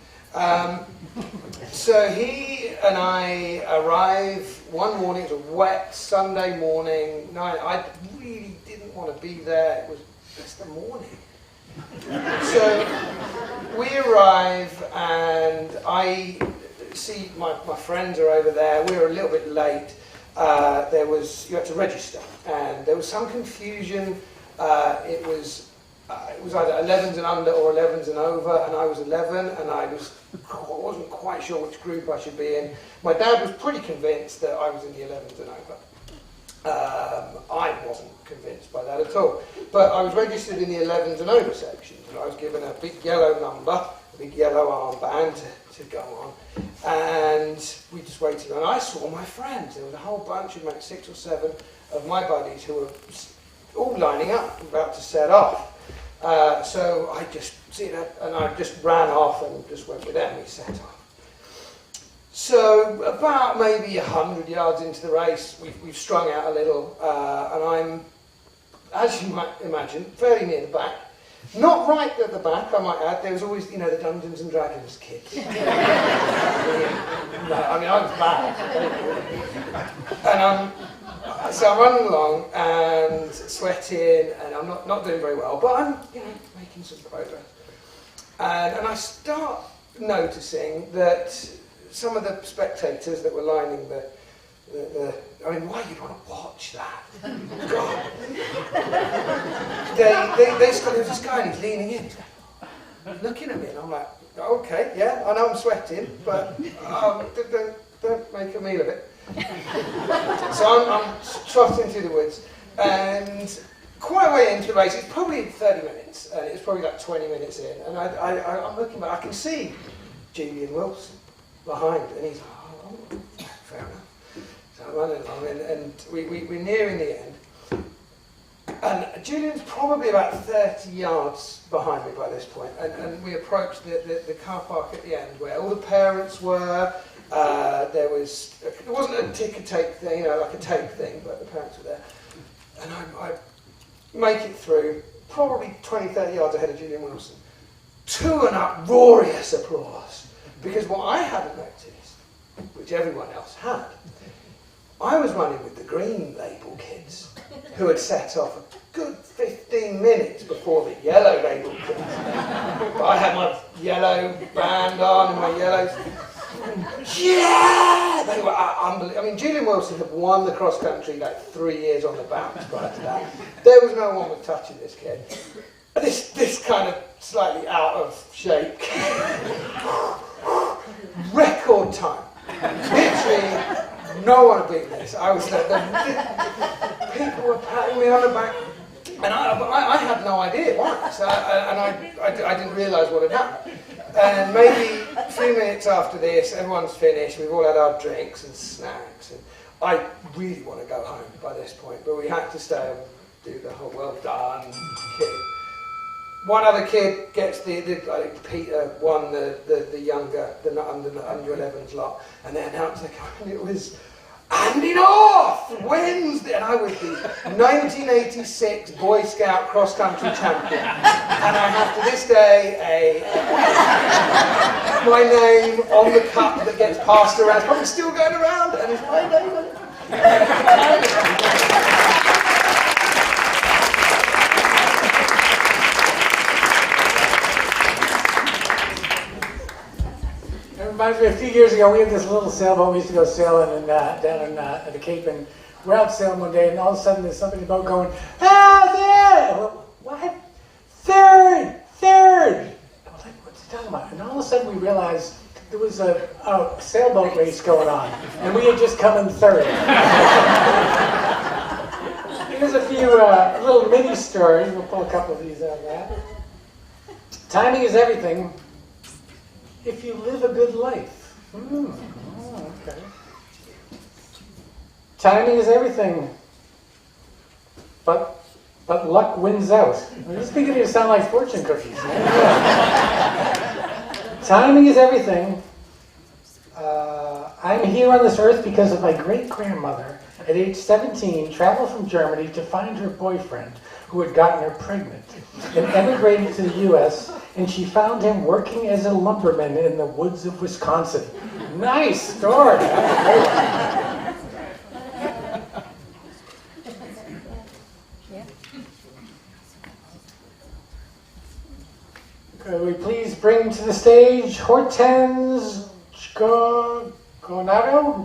So he and I arrive one morning. It was a wet Sunday morning. No, I really didn't want to be there. It was just the morning. So we arrive and I see my friends are over there. We were a little bit late. You had to register, and there was some confusion. It was either 11s and under or 11s and over, and I was 11, and I wasn't quite sure which group I should be in. My dad was pretty convinced that I was in the 11s and over. I wasn't convinced by that at all. But I was registered in the 11s and over sections, and I was given a big yellow number, a big yellow armband to go on. And we just waited, and I saw my friends. There was a whole bunch of maybe 6 or 7 of my buddies who were all lining up, about to set off. So I just ran off and just went with them. We set off. So about maybe 100 yards into the race, we've strung out a little, and I'm, as you might imagine, fairly near the back. Not right at the back, I might add. There was always, the Dungeons and Dragons kids. I was bad. And so I'm running along and sweating, and I'm not doing very well, but I'm making some progress. And I start noticing that some of the spectators that were lining I mean, why you'd want to watch that? God. They stood, there was this guy and he's leaning in, looking at me, and I'm like, okay, yeah, I know I'm sweating, but don't make a meal of it. So I'm trotting through the woods, and quite a way into the race, it's probably 30 minutes, and it's probably like 20 minutes in, and I'm looking back, I can see Julian Wilson behind, and he's like, oh, fair enough. So I'm running along, and we're nearing the end. And Julian's probably about 30 yards behind me by this point, and we approached the car park at the end where all the parents were. It wasn't a ticker tape thing, like a tape thing, but the parents were there. And I make it through, probably 20, 30 yards ahead of Julian Wilson, to an uproarious applause. Because what I hadn't noticed, which everyone else had, I was running with the green label kids, who had set off a good 15 minutes before the yellow label kids. But I had my yellow band on and my yellow... Yeah! They were unbelievable. I mean, Julian Wilson had won the cross country like 3 years on the bounce prior to that. There was no one with touching this kid. This kind of slightly out of shape kid. Record time. Literally... No one had beaten this. I was there. People were patting me on the back, and I had no idea why. So I didn't realise what had happened. And maybe a few minutes after this, everyone's finished. We've all had our drinks and snacks, and I really want to go home by this point. But we had to stay and do the whole well done kid. One other kid gets Peter won the younger, the under 11s lot, and they announced and it was Andy North wins, and I was the 1986 Boy Scout cross country champion, and I have to this day my name on the cup that gets passed around. It's probably still going around, and it's my name on it. Reminds me, a few years ago, we had this little sailboat. We used to go sailing down in the Cape, and we're out sailing one day, and all of a sudden there's somebody in the boat going, "Ah, there!" What? Third! I was like, what's he talking about? And all of a sudden we realized there was a sailboat race going on, and we had just come in third. Here's a few little mini stories. We'll pull a couple of these out of that. Timing is everything. If you live a good life. Okay. Timing is everything. But luck wins out. This is beginning to sound like fortune cookies. Timing is everything. I'm here on this earth because of my great-grandmother, at age 17, traveled from Germany to find her boyfriend, who had gotten her pregnant, and emigrated to the U.S., and she found him working as a lumberman in the woods of Wisconsin. Nice story. Could we please bring to the stage Hortense Gerardo.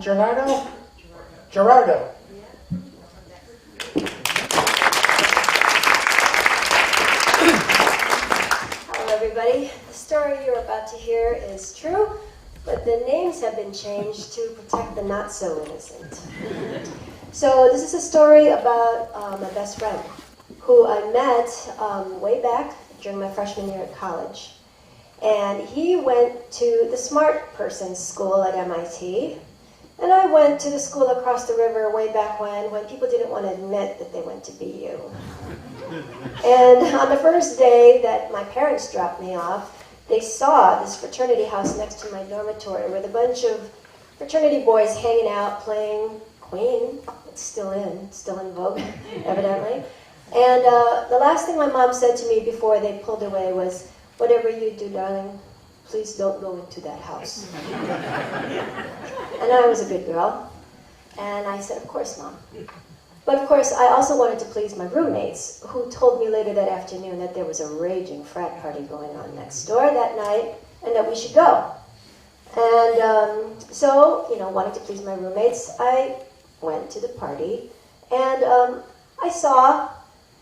Hello everybody. The story you're about to hear is true, but the names have been changed to protect the not so innocent. So this is a story about my best friend, who I met way back during my freshman year at college. And he went to the smart person's school at MIT, and I went to the school across the river way back when people didn't want to admit that they went to BU. And on the first day that my parents dropped me off, they saw this fraternity house next to my dormitory with a bunch of fraternity boys hanging out playing Queen. It's still in vogue, evidently. And the last thing my mom said to me before they pulled away was, "Whatever you do, darling, please don't go into that house." And I was a good girl. And I said, "Of course, Mom." But of course, I also wanted to please my roommates, who told me later that afternoon that there was a raging frat party going on next door that night, and that we should go. And so, you know, wanting to please my roommates, I went to the party, and I saw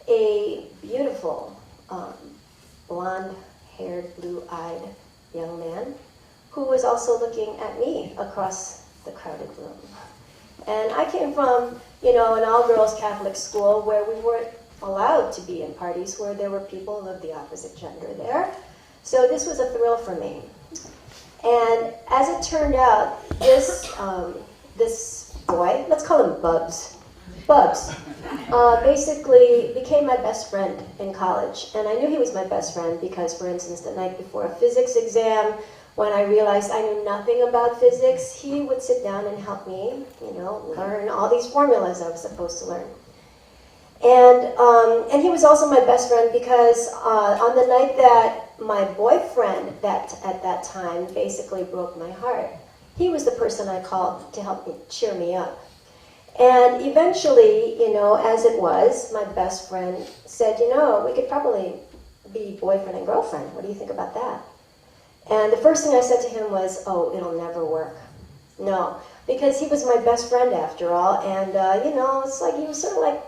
a beautiful, blonde-haired, blue-eyed young man who was also looking at me across the crowded room. And I came from, you know, an all-girls Catholic school where we weren't allowed to be in parties where there were people of the opposite gender there. So this was a thrill for me. And as it turned out, this boy, let's call him Bubs, basically became my best friend in college. And I knew he was my best friend because, for instance, the night before a physics exam, when I realized I knew nothing about physics, he would sit down and help me, you know, learn all these formulas I was supposed to learn. And he was also my best friend because on the night that my boyfriend at that time basically broke my heart, he was the person I called to help me, cheer me up. And eventually, you know, as it was, my best friend said, you know, we could probably be boyfriend and girlfriend. What do you think about that? And the first thing I said to him was, oh, it'll never work. No, because he was my best friend after all. And, you know, it's like he was sort of like,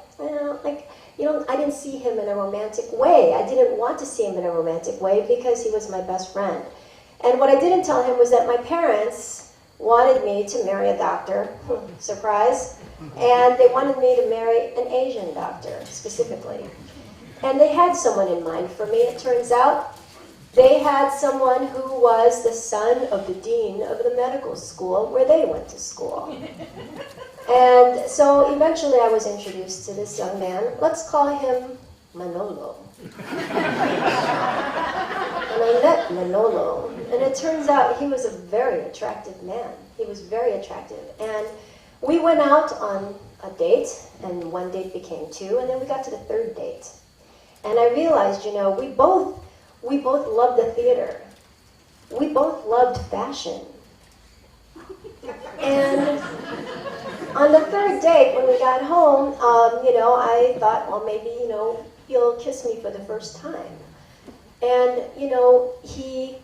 I didn't see him in a romantic way. I didn't want to see him in a romantic way because he was my best friend. And what I didn't tell him was that my parents wanted me to marry a doctor, surprise, and they wanted me to marry an Asian doctor, specifically. And they had someone in mind for me, it turns out. They had someone who was the son of the dean of the medical school where they went to school. And so eventually I was introduced to this young man. Let's call him Manolo. And I met Manolo. And it turns out he was a very attractive man. He was very attractive. And we went out on a date, and one date became two, and then we got to the third date. And I realized, you know, we both loved the theater. We both loved fashion. And on the third date, when we got home, you know, I thought, well, maybe, you know, he'll kiss me for the first time. And, you know, he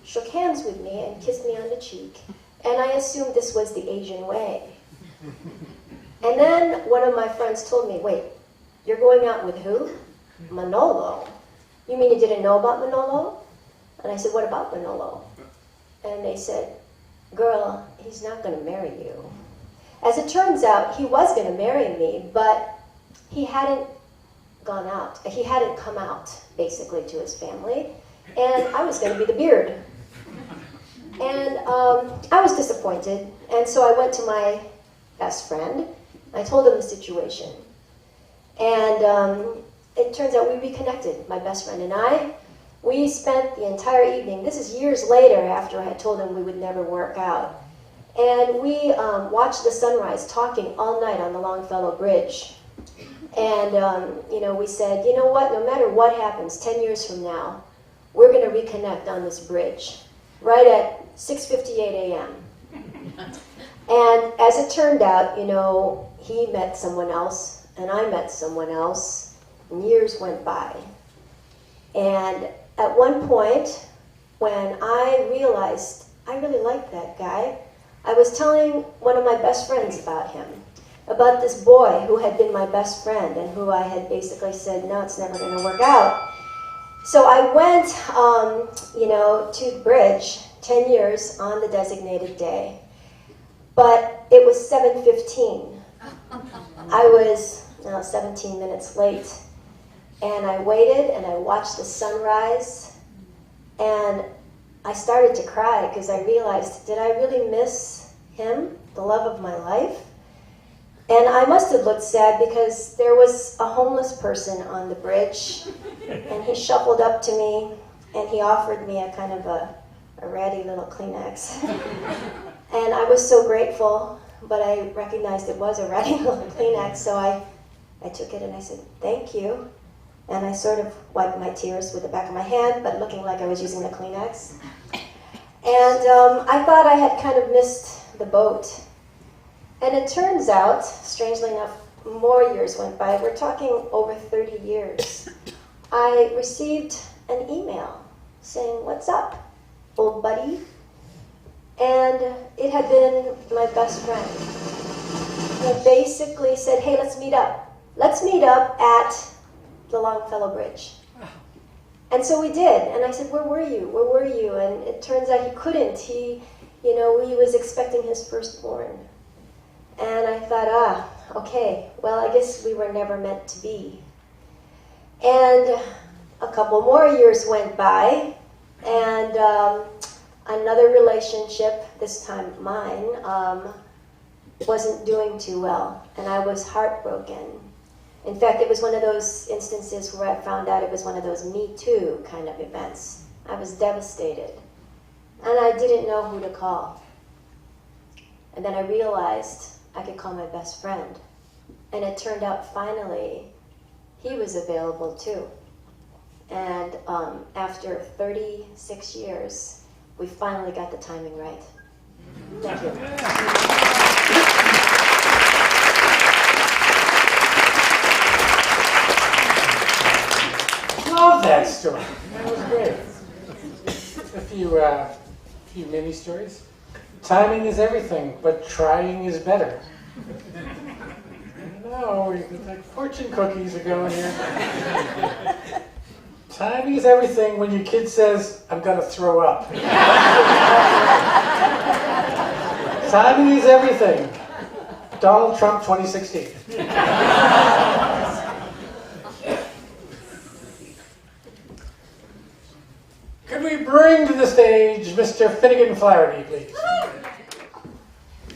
shook hands with me and kissed me on the cheek. And I assumed this was the Asian way. And then one of my friends told me, wait, you're going out with who? Manolo. You mean you didn't know about Manolo? And I said, what about Manolo? And they said, girl, he's not going to marry you. As it turns out, he was going to marry me, but he hadn't gone out. He hadn't come out, basically, to his family. And I was going to be the beard. And I was disappointed. And so I went to my best friend. I told him the situation. And it turns out we reconnected, my best friend and I. We spent the entire evening, this is years later after I had told him we would never work out. And we watched the sunrise talking all night on the Longfellow Bridge. And, you know, we said, you know what, no matter what happens 10 years from now, we're going to reconnect on this bridge, right at 6:58 a.m. And as it turned out, you know, he met someone else, and I met someone else, and years went by. And at one point, when I realized I really liked that guy, I was telling one of my best friends about him, about this boy who had been my best friend and who I had basically said, no, it's never going to work out. So I went, you know, to the bridge 10 years on the designated day. But it was 7:15. I was 17 minutes late. And I waited and I watched the sunrise. And I started to cry because I realized, did I really miss him, the love of my life? And I must have looked sad because there was a homeless person on the bridge. And he shuffled up to me and he offered me a kind of a ratty little Kleenex. And I was so grateful, but I recognized it was a ratty little Kleenex, so I took it and I said, thank you. And I sort of wiped my tears with the back of my hand, but looking like I was using the Kleenex. And I thought I had kind of missed the boat. And it turns out, strangely enough, more years went by. We're talking over 30 years. I received an email saying, what's up, old buddy? And it had been my best friend who basically said, hey, let's meet up. Let's meet up at the Longfellow Bridge. And so we did. And I said, where were you? Where were you? And it turns out he couldn't. He was expecting his firstborn. And I thought, okay, well, I guess we were never meant to be. And a couple more years went by, and another relationship, this time mine, wasn't doing too well, and I was heartbroken. In fact, it was one of those instances where I found out it was one of those Me Too kind of events. I was devastated, and I didn't know who to call. And then I realized I could call my best friend, and it turned out finally he was available too. And after 36 years, we finally got the timing right. Thank you. Love that story. That was great. A few mini stories. Timing is everything, but trying is better. No, like fortune cookies are going here. Timing is everything when your kid says, I'm going to throw up. Timing is everything. Donald Trump 2016. Could we bring to the stage Mr. Finnegan FLAHERTY, please?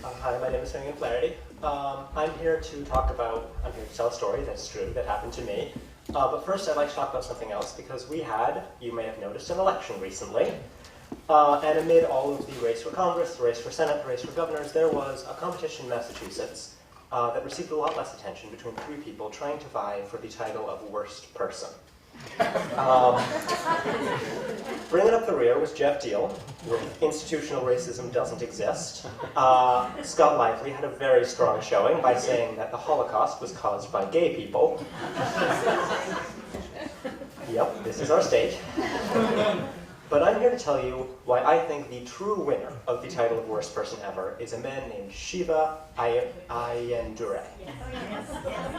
Hi, my name is Finnegan FLAHERTY. I'm here to tell a story that's true, that happened to me. But first I'd like to talk about something else, because we had, you may have noticed, an election recently. And amid all of the race for Congress, the race for Senate, the race for governors, there was a competition in Massachusetts that received a lot less attention between three people trying to vie for the title of worst person. Bringing up the rear was Jeff Deal, with Institutional Racism Doesn't Exist. Scott Lively had a very strong showing by saying that the Holocaust was caused by gay people. Yep, this is our state. But I'm here to tell you why I think the true winner of the title of worst person ever is a man named Shiva Ayyadurai.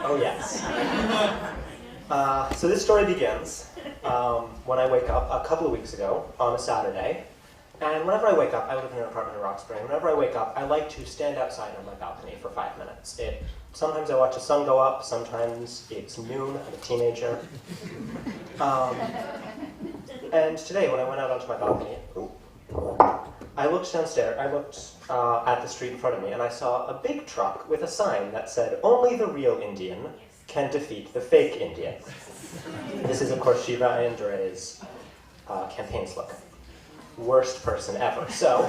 Oh yes. So this story begins when I wake up a couple of weeks ago on a Saturday. And whenever I wake up, I live in an apartment in Roxbury, and whenever I wake up, I like to stand outside on my balcony for 5 minutes. Sometimes I watch the sun go up, sometimes it's noon, I'm a teenager. And today, when I went out onto my balcony, I looked downstairs, I looked at the street in front of me, and I saw a big truck with a sign that said, "Only the real Indian can defeat the fake Indian." This is, of course, Shiva Ayyadurei's campaign slogan. Worst person ever. So,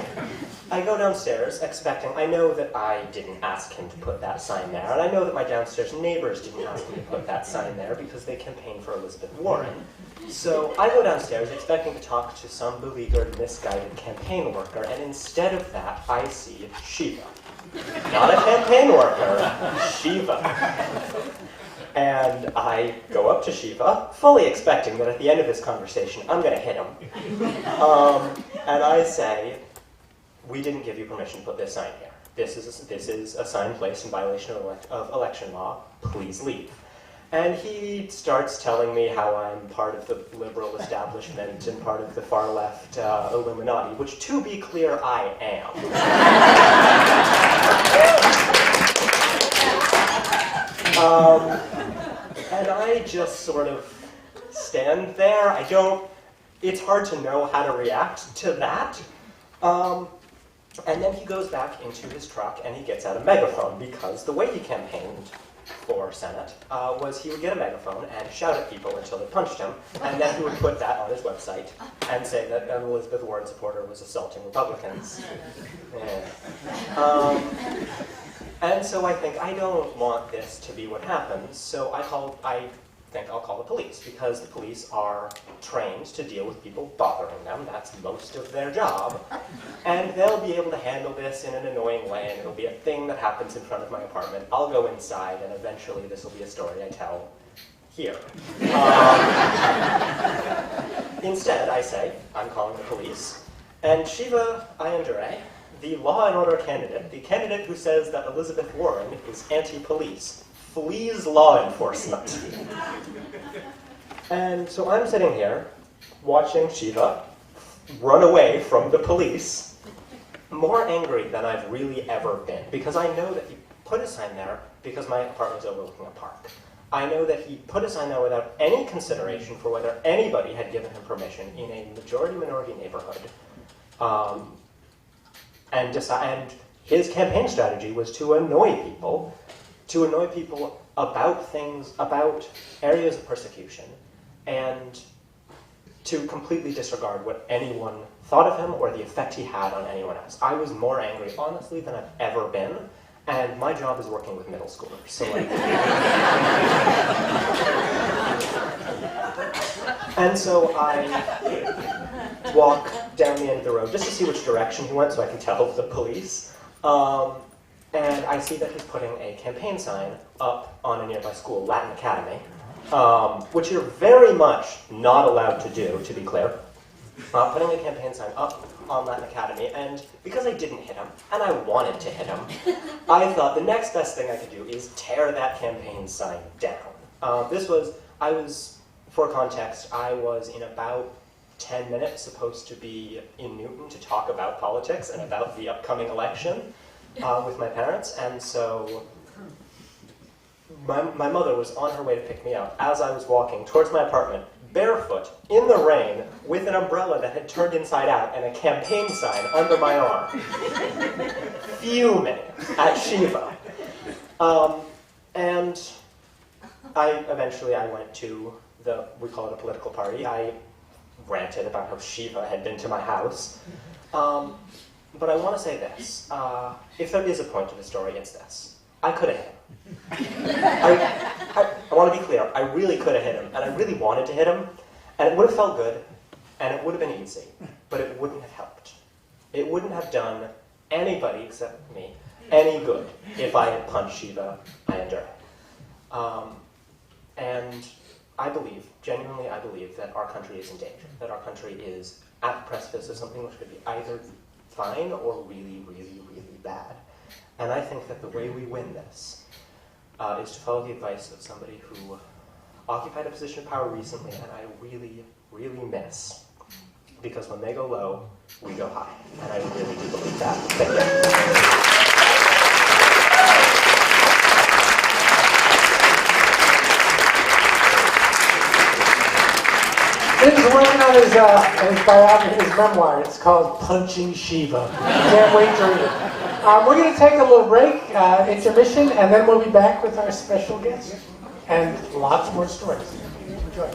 I go downstairs expecting, I know that I didn't ask him to put that sign there, and I know that my downstairs neighbors didn't ask him to put that sign there because they campaigned for Elizabeth Warren. So, I go downstairs expecting to talk to some beleaguered, misguided campaign worker, and instead of that, I see Shiva. Not a campaign worker, Shiva. And I go up to Shiva, fully expecting that at the end of this conversation, I'm going to hit him. And I say, "We didn't give you permission to put this sign here. This is a sign placed in violation of election law. Please leave." And he starts telling me how I'm part of the liberal establishment and part of the far-left Illuminati, which, to be clear, I am. And I just sort of stand there. It's hard to know how to react to that. And then he goes back into his truck and he gets out a megaphone, because the way he campaigned for Senate was he would get a megaphone and shout at people until they punched him, and then he would put that on his website and say that an Elizabeth Warren supporter was assaulting Republicans. Yeah. And so I think, I don't want this to be what happens, so I think I'll call the police, because the police are trained to deal with people bothering them. That's most of their job. And they'll be able to handle this in an annoying way, and it'll be a thing that happens in front of my apartment. I'll go inside, and eventually this will be a story I tell here. Instead, I say, I'm calling the police, and Shiva Ayyadurai the law and order candidate, the candidate who says that Elizabeth Warren is anti-police, flees law enforcement. And so I'm sitting here watching Shiva run away from the police, more angry than I've really ever been, because I know that he put a sign there because my apartment's overlooking a park. I know that he put a sign there without any consideration for whether anybody had given him permission in a majority-minority neighborhood. And his campaign strategy was to annoy people about things, about areas of persecution, and to completely disregard what anyone thought of him or the effect he had on anyone else. I was more angry, honestly, than I've ever been, and my job is working with middle schoolers, so like... And so I walk down the end of the road just to see which direction he went so I can tell the police. And I see that he's putting a campaign sign up on a nearby school, Latin Academy, which you're very much not allowed to do, to be clear. Putting a campaign sign up on Latin Academy, and because I didn't hit him, and I wanted to hit him, I thought the next best thing I could do is tear that campaign sign down. For context, I was in about 10 minutes supposed to be in Newton to talk about politics and about the upcoming election with my parents, and so my mother was on her way to pick me up as I was walking towards my apartment, barefoot, in the rain, with an umbrella that had turned inside out and a campaign sign under my arm, fuming at Shiva. And eventually I went to we call it a political party. I ranted about how Shiva had been to my house. But I want to say this. If there is a point to the story, it's this. I could have hit him. I want to be clear. I really could have hit him, and I really wanted to hit him, and it would have felt good, and it would have been easy, but it wouldn't have helped. It wouldn't have done anybody except me any good if I had punched Shiva and her. And I believe, genuinely I believe, that our country is in danger, that our country is at the precipice of something which could be either fine or really, really, really bad. And I think that the way we win this is to follow the advice of somebody who occupied a position of power recently, and I really, really miss. Because when they go low, we go high. And I really do believe that. Thank you. He's working on his biography, his memoir. It's called Punching Shiva. Can't wait to read it. We're going to take a little break, intermission, and then we'll be back with our special guest and lots more stories. Enjoy.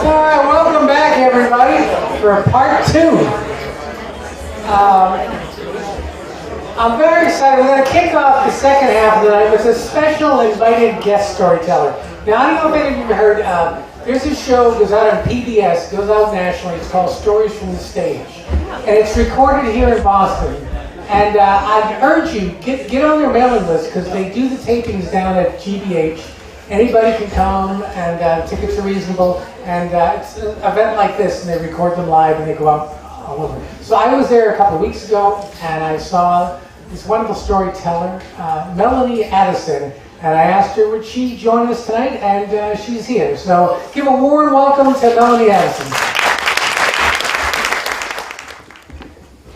Welcome back, everybody, for part 2. I'm very excited. We're going to kick off the second half of the night with a special invited guest storyteller. Now, I don't know if any of you heard, there's a show that goes out on PBS, goes out nationally. It's called Stories from the Stage. And it's recorded here in Boston. And I'd urge you, get on their mailing list, because they do the tapings down at GBH. Anybody can come, and tickets are reasonable. And it's an event like this, and they record them live, and they go out all over. So I was there a couple of weeks ago, and I saw this wonderful storyteller, Melanie Addison, and I asked her would she join us tonight, and she's here. So give a warm welcome to Melanie Addison.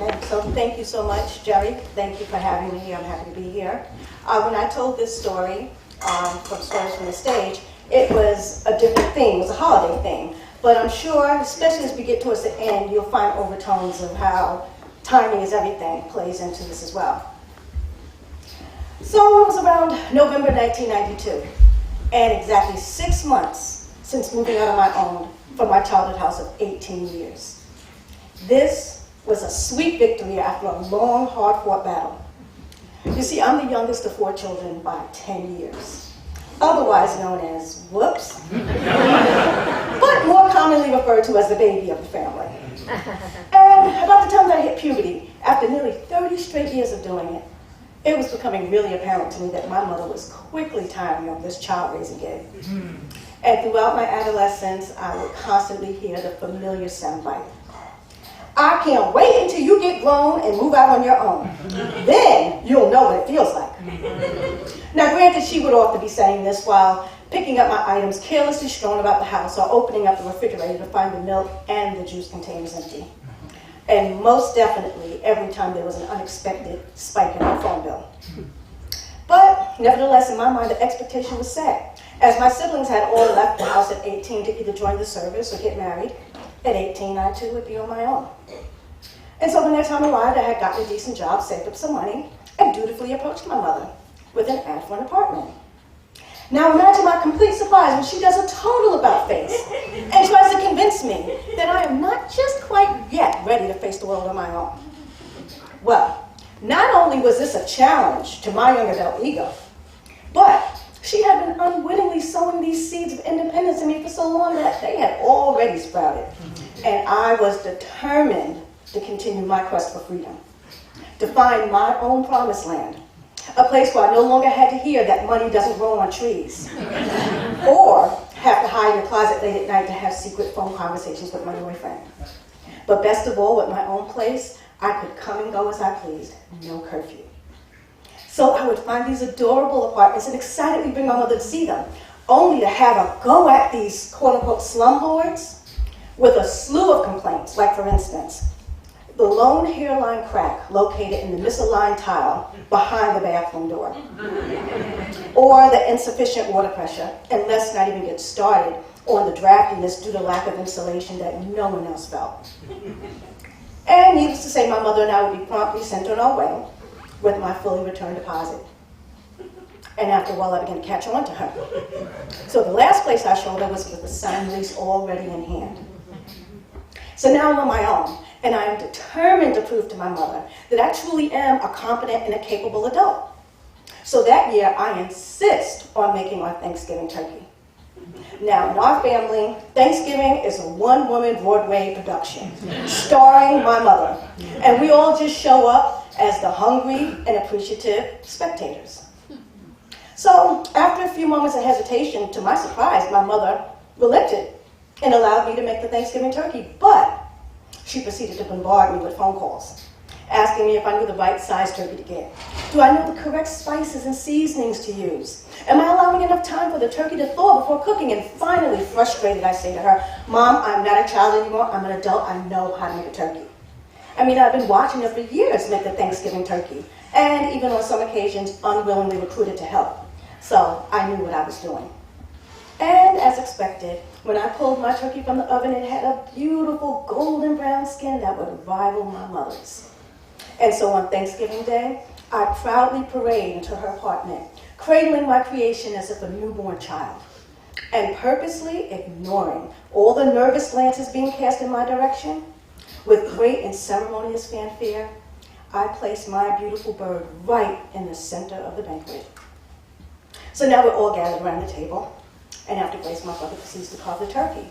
And so thank you so much, Jerry. Thank you for having me here. I'm happy to be here. When I told this story from Stories from the Stage, it was a different theme. It was a holiday theme. But I'm sure, especially as we get towards the end, you'll find overtones of how timing is everything plays into this as well. So it was around November 1992, and exactly 6 months since moving out on my own from my childhood house of 18 years. This was a sweet victory after a long, hard-fought battle. You see, I'm the youngest of 4 children by 10 years, otherwise known as whoops, but more commonly referred to as the baby of the family. And about the time that I hit puberty, after nearly 30 straight years of doing it, it was becoming really apparent to me that my mother was quickly tiring of this child-raising gig. And throughout my adolescence, I would constantly hear the familiar soundbite. I can't wait until you get grown and move out on your own. Then you'll know what it feels like. Now, granted, she would often be saying this while picking up my items carelessly strewn about the house or opening up the refrigerator to find the milk and the juice containers empty. And most definitely, every time there was an unexpected spike in our phone bill. But nevertheless, in my mind, the expectation was set. As my siblings had all left the house at 18 to either join the service or get married, at 18, I too would be on my own. And so when that time arrived, I had gotten a decent job, saved up some money, and dutifully approached my mother with an ad for an apartment. Now imagine my complete surprise when she does a total about-face and tries to convince me that I am not just quite yet ready to face the world on my own. Well, not only was this a challenge to my young adult ego, but she had been unwittingly sowing these seeds of independence in me for so long that they had already sprouted. And I was determined to continue my quest for freedom, to find my own promised land, a place where I no longer had to hear that money doesn't grow on trees, or have to hide in the closet late at night to have secret phone conversations with my boyfriend. But best of all, with my own place, I could come and go as I pleased, no curfew. So I would find these adorable apartments and excitedly bring my mother to see them, only to have her go at these quote-unquote slumlords with a slew of complaints, like for instance, the lone hairline crack located in the misaligned tile behind the bathroom door, or the insufficient water pressure, and let's not even get started on the draftiness due to lack of insulation that no one else felt. And needless to say, my mother and I would be promptly sent on our way with my fully returned deposit. And after a while, I began to catch on to her. So the last place I showed her was with the signed lease already in hand. So now I'm on my own, and I am determined to prove to my mother that I truly am a competent and a capable adult. So that year, I insist on making our Thanksgiving turkey. Now, in our family, Thanksgiving is a one-woman Broadway production, starring my mother. And we all just show up as the hungry and appreciative spectators. So, after a few moments of hesitation, to my surprise, my mother relented and allowed me to make the Thanksgiving turkey. But she proceeded to bombard me with phone calls, asking me if I knew the right size turkey to get. Do I know the correct spices and seasonings to use? Am I allowing enough time for the turkey to thaw before cooking? And finally, frustrated, I say to her, Mom, I'm not a child anymore. I'm an adult. I know how to make a turkey. I mean, I've been watching her for years make the Thanksgiving turkey, and even on some occasions, unwillingly recruited to help. So I knew what I was doing. And as expected, when I pulled my turkey from the oven, it had a beautiful golden brown skin that would rival my mother's. And so on Thanksgiving Day, I proudly parade into her apartment, cradling my creation as if a newborn child, and purposely ignoring all the nervous glances being cast in my direction. With great and ceremonious fanfare, I place my beautiful bird right in the center of the banquet. So now we're all gathered around the table, and after grace, my brother proceeds to carve the turkey.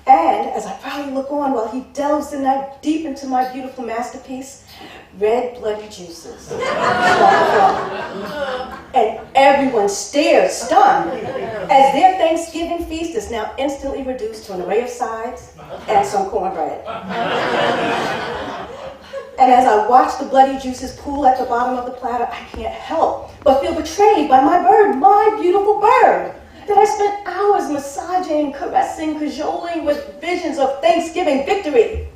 And as I proudly look on while he delves in that deep into my beautiful masterpiece, red bloody juices. And everyone stares, stunned, as their Thanksgiving feast is now instantly reduced to an array of sides and some cornbread. And as I watch the bloody juices pool at the bottom of the platter, I can't help but feel betrayed by my bird, my beautiful bird, that I spent hours massaging, caressing, cajoling with visions of Thanksgiving victory.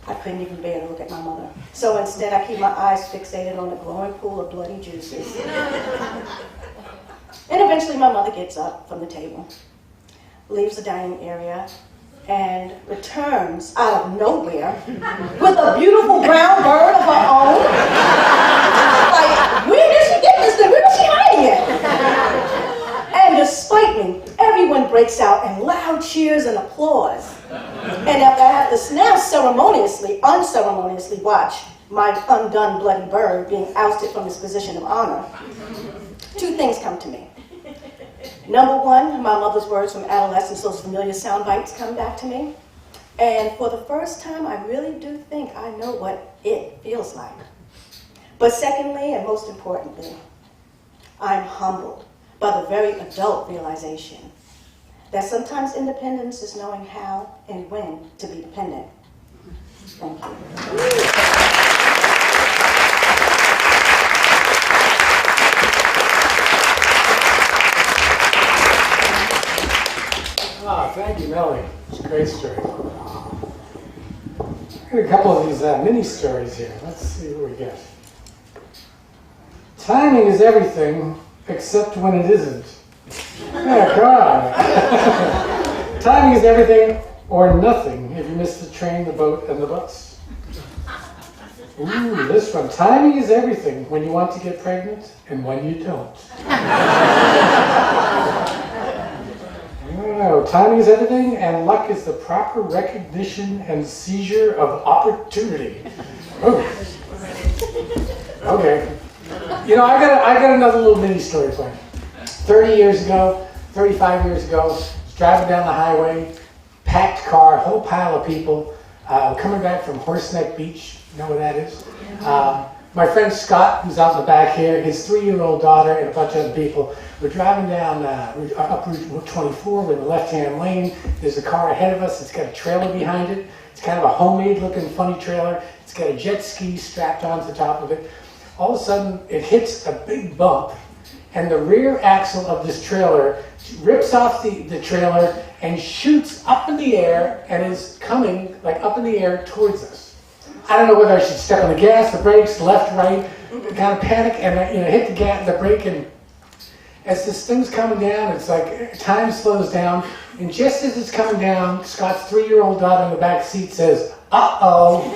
I couldn't even bear to look at my mother. So instead, I keep my eyes fixated on the glowing pool of bloody juices. And eventually, my mother gets up from the table, leaves the dining area, and returns out of nowhere with a beautiful brown bird of her own. Like, where did she get this thing? Where was she hiding it? And despite me, every everyone breaks out in loud cheers and applause. And I have to now unceremoniously watch my undone bloody bird being ousted from his position of honor. Two things come to me. Number one, my mother's words from adolescence, those familiar sound bites come back to me. And for the first time, I really do think I know what it feels like. But secondly, and most importantly, I'm humbled by the very adult realization that sometimes independence is knowing how and when to be dependent. Thank you. Thank you, Melanie. It's a great story. I got a couple of these mini stories here. Let's see what we get. Timing is everything, except when it isn't. Yeah, come on. Timing is everything or nothing if you miss the train, the boat, and the bus. Ooh, this one. Timing is everything when you want to get pregnant and when you don't. Oh, timing is everything, and luck is the proper recognition and seizure of opportunity. Oh. Okay. You know, I got another little mini story for you. 35 years ago, I was driving down the highway, packed car, whole pile of people, coming back from Horseneck Beach. You know where that is? My friend Scott, who's out in the back here, his 3-year-old daughter, and a bunch of other people. We're driving down up Route 24. We're in the left-hand lane. There's a car ahead of us. It's got a trailer behind it. It's kind of a homemade-looking funny trailer. It's got a jet ski strapped onto the top of it. All of a sudden, it hits a big bump, and the rear axle of this trailer rips off the trailer and shoots up in the air and is coming like up in the air towards us. I don't know whether I should step on the gas, the brakes, left, right, kind of panic, and hit the gas, the brake, and as this thing's coming down, it's like time slows down, and just as it's coming down, Scott's 3-year-old daughter in the back seat says, "Uh-oh."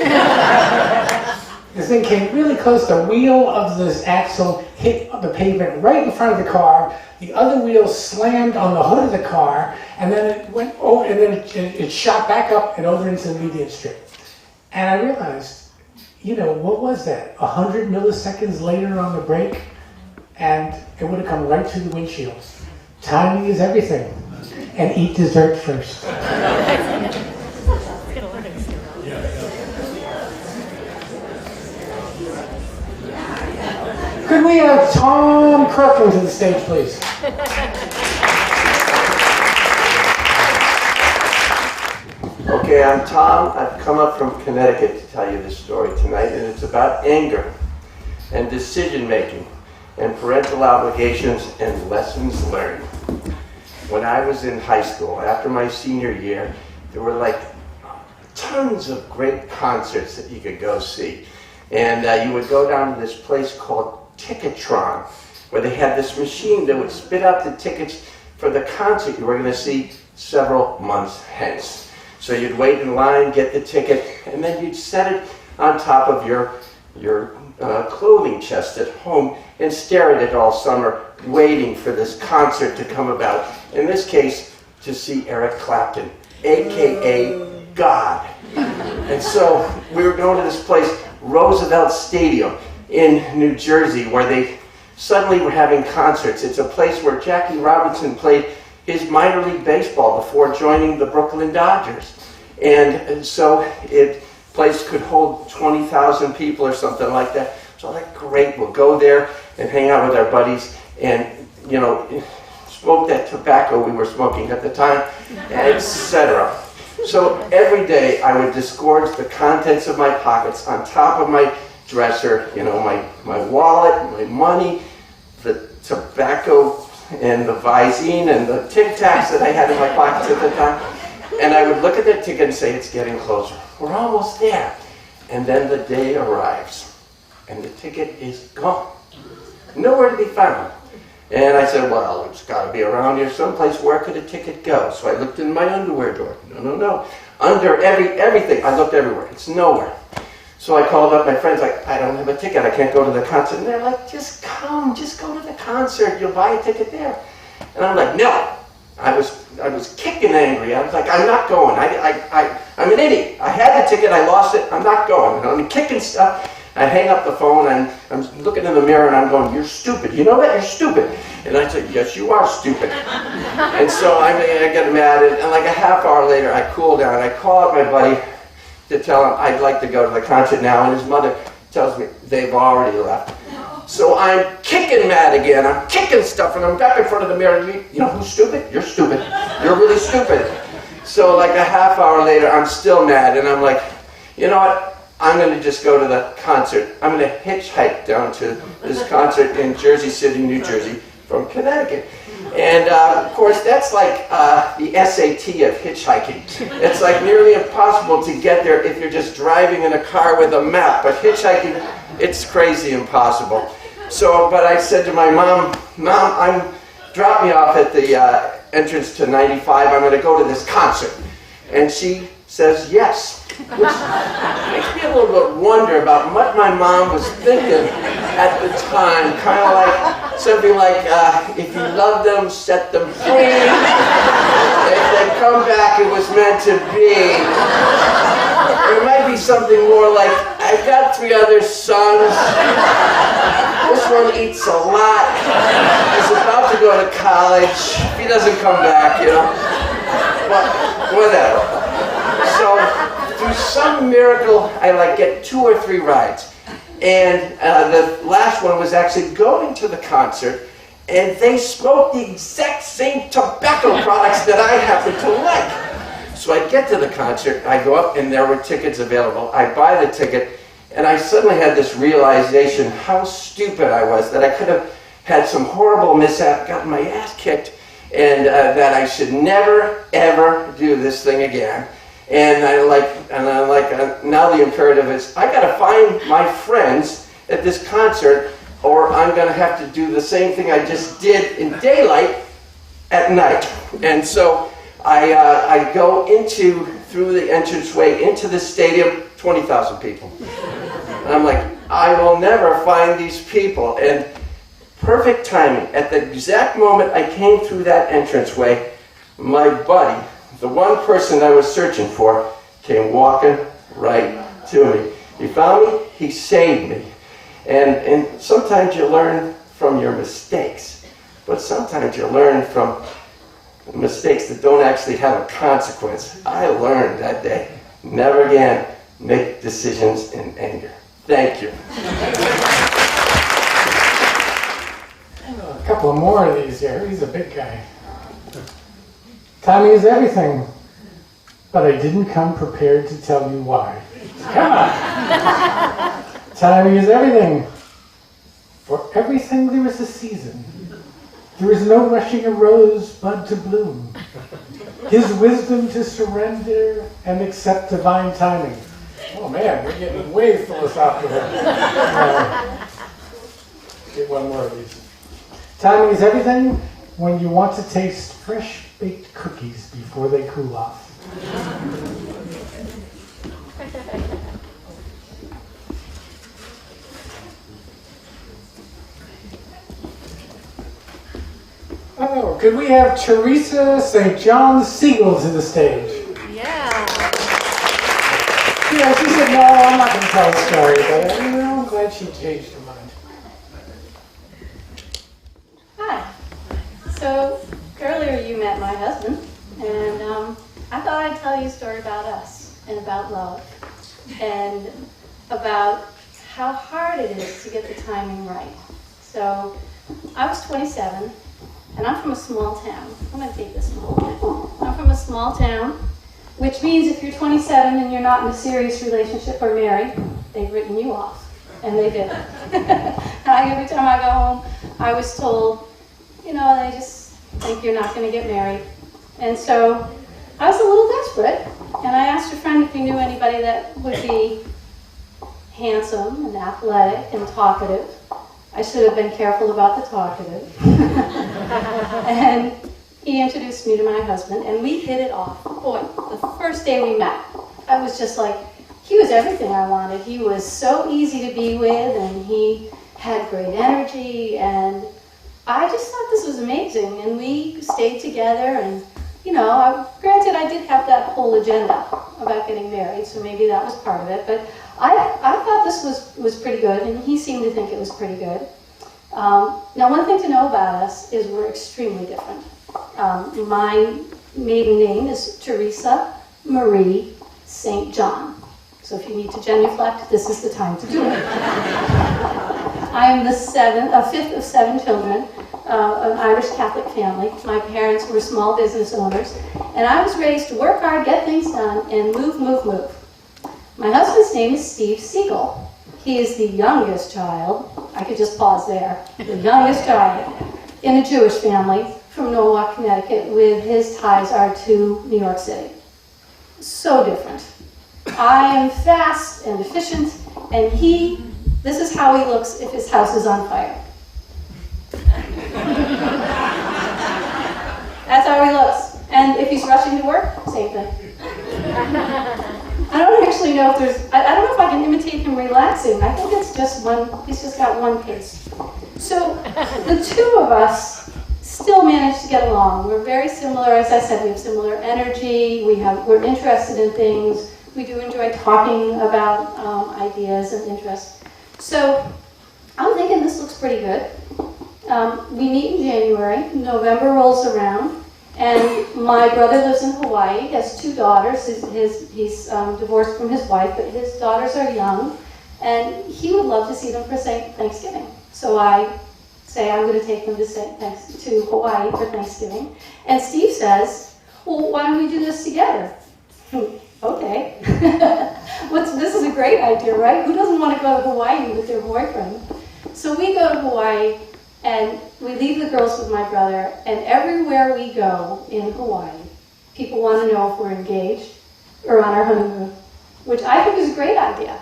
This thing came really close. The wheel of this axle hit the pavement right in front of the car. The other wheel slammed on the hood of the car, and then it went over, and then it shot back up and over into the median strip. And I realized, what was that? 100 milliseconds later on the brake, and it would have come right through the windshield. Timing is everything. And eat dessert first. Could we have Tom Kirkland to the stage, please? Okay, I'm Tom. I've come up from Connecticut to tell you this story tonight, and it's about anger and decision-making and parental obligations and lessons learned. When I was in high school, after my senior year, there were like tons of great concerts that you could go see. And you would go down to this place called Ticketron, where they had this machine that would spit out the tickets for the concert you were going to see several months hence. So you'd wait in line, get the ticket, and then you'd set it on top of your clothing chest at home and stare at it all summer, waiting for this concert to come about. In this case, to see Eric Clapton, a.k.a. God. And so we were going to this place, Roosevelt Stadium in New Jersey, where they suddenly were having concerts. It's a place where Jackie Robinson played his minor league baseball before joining the Brooklyn Dodgers. And so the place could hold 20,000 people or something like that. So I'm like, great, we'll go there and hang out with our buddies and, smoke that tobacco we were smoking at the time, etc. So every day I would disgorge the contents of my pockets on top of my dresser, my wallet, my money, the tobacco and the Visine and the Tic Tacs that I had in my pockets at the time. And I would look at the ticket and say, it's getting closer. We're almost there. And then the day arrives, and the ticket is gone. Nowhere to be found. And I said, well, it's got to be around here someplace. Where could a ticket go? So I looked in my underwear drawer. No. Under everything. I looked everywhere. It's nowhere. So I called up my friends, like, I don't have a ticket. I can't go to the concert. And they're like, just come. Just go to the concert. You'll buy a ticket there. And I'm like, no. I was kicking angry. I was like, I'm not going. I'm an idiot. I had the ticket. I lost it. I'm not going. I'm kicking stuff. I hang up the phone and I'm looking in the mirror and I'm going, you're stupid. You know that? You're stupid. And I said, yes, you are stupid. And so I get mad. And like a half hour later, I cool down. I call up my buddy to tell him I'd like to go to the concert now. And his mother tells me they've already left. So I'm kicking mad again. I'm kicking stuff, and I'm back in front of the mirror. And you know who's stupid? You're stupid. You're really stupid. So like a half hour later, I'm still mad, and I'm like, you know what? I'm going to just go to the concert. I'm going to hitchhike down to this concert in Jersey City, New Jersey, from Connecticut. And of course, that's like the SAT of hitchhiking. It's like nearly impossible to get there if you're just driving in a car with a map. But hitchhiking, it's crazy impossible. So, but I said to my mom, drop me off at the entrance to 95. I'm going to go to this concert. And she says yes. Which makes me a little bit wonder about what my mom was thinking at the time. Kind of like something like, if you love them, set them free. If they come back, it was meant to be. Or it might be something more like, I've got 3 other sons. This one eats a lot. He's about to go to college. If he doesn't come back, you know. But whatever. So, through some miracle, I get 2 or 3 rides. And the last one was actually going to the concert, and they smoked the exact same tobacco products that I happen to like. So I get to the concert, I go up, and there were tickets available. I buy the ticket, and I suddenly had this realization how stupid I was, that I could have had some horrible mishap, gotten my ass kicked, and that I should never, ever do this thing again. And now the imperative is, I gotta find my friends at this concert, or I'm gonna have to do the same thing I just did in daylight at night. And so I go through the entranceway into the stadium, 20,000 people. And I'm like, I will never find these people. And perfect timing, at the exact moment I came through that entranceway, my buddy, the one person I was searching for, came walking right to me. He found me, he saved me. And sometimes you learn from your mistakes, but sometimes you learn from mistakes that don't actually have a consequence. I learned that day, never again make decisions in anger. Thank you. A couple more of these here. He's a big guy. Timing is everything, but I didn't come prepared to tell you why. Come on. Timing is everything. For everything there is a season. There is no rushing a rosebud to bloom. His wisdom to surrender and accept divine timing. Oh man, we're getting way philosophical. Get one more of these. Timing is everything when you want to taste fresh baked cookies before they cool off. Oh, could we have Teresa St. John SIEGEL to the stage? Yeah. Yeah, she said, no, I'm not going to tell a story, but I'm glad she changed her mind. Hi. So, earlier you met my husband, and I thought I'd tell you a story about us, and about love, and about how hard it is to get the timing right. So, I was 27, and I'm from a small town. I'm going to take this one. I'm from a small town, which means if you're 27 and you're not in a serious relationship or married, they've written you off. And they did. Every time I go home, I was told, you know, they just think you're not going to get married. And so I was a little desperate, and I asked a friend if he knew anybody that would be handsome and athletic and talkative. I should have been careful about the talkative. And he introduced me to my husband, and we hit it off. Boy, the first day we met, I was just like, he was everything I wanted. He was so easy to be with, and he had great energy, and I just thought this was amazing, and we stayed together, and granted I did have that whole agenda about getting married, so maybe that was part of it, but I thought this was pretty good, and he seemed to think it was pretty good. Now, one thing to know about us is we're extremely different. My maiden name is Teresa Marie St. John. So if you need to genuflect, this is the time to do it. I am the fifth of 7 children, an Irish Catholic family. My parents were small business owners, and I was raised to work hard, get things done, and move, move, move. My husband's name is Steve Siegel. He is the youngest child. I could just pause there. The youngest child in a Jewish family from Norwalk, Connecticut, with his ties are to New York City. So different. I am fast and efficient, and this is how he looks if his house is on fire. That's how he looks. And if he's rushing to work, same thing. I don't actually know if I don't know if I can imitate him relaxing. I think it's just he's just got one pace. So the two of us still manage to get along. We're very similar. As I said, we have similar energy. We're interested in things. We do enjoy talking about ideas and interests. So I'm thinking this looks pretty good. We meet in January. November rolls around. And my brother lives in Hawaii. He has 2 daughters. He's divorced from his wife, but his daughters are young. And he would love to see them for Thanksgiving. So I say I'm going to take them to Hawaii for Thanksgiving. And Steve says, well, why don't we do this together? Okay. This is a great idea, right? Who doesn't want to go to Hawaii with their boyfriend? So we go to Hawaii, and we leave the girls with my brother, and everywhere we go in Hawaii, people want to know if we're engaged or on our honeymoon, which I think is a great idea.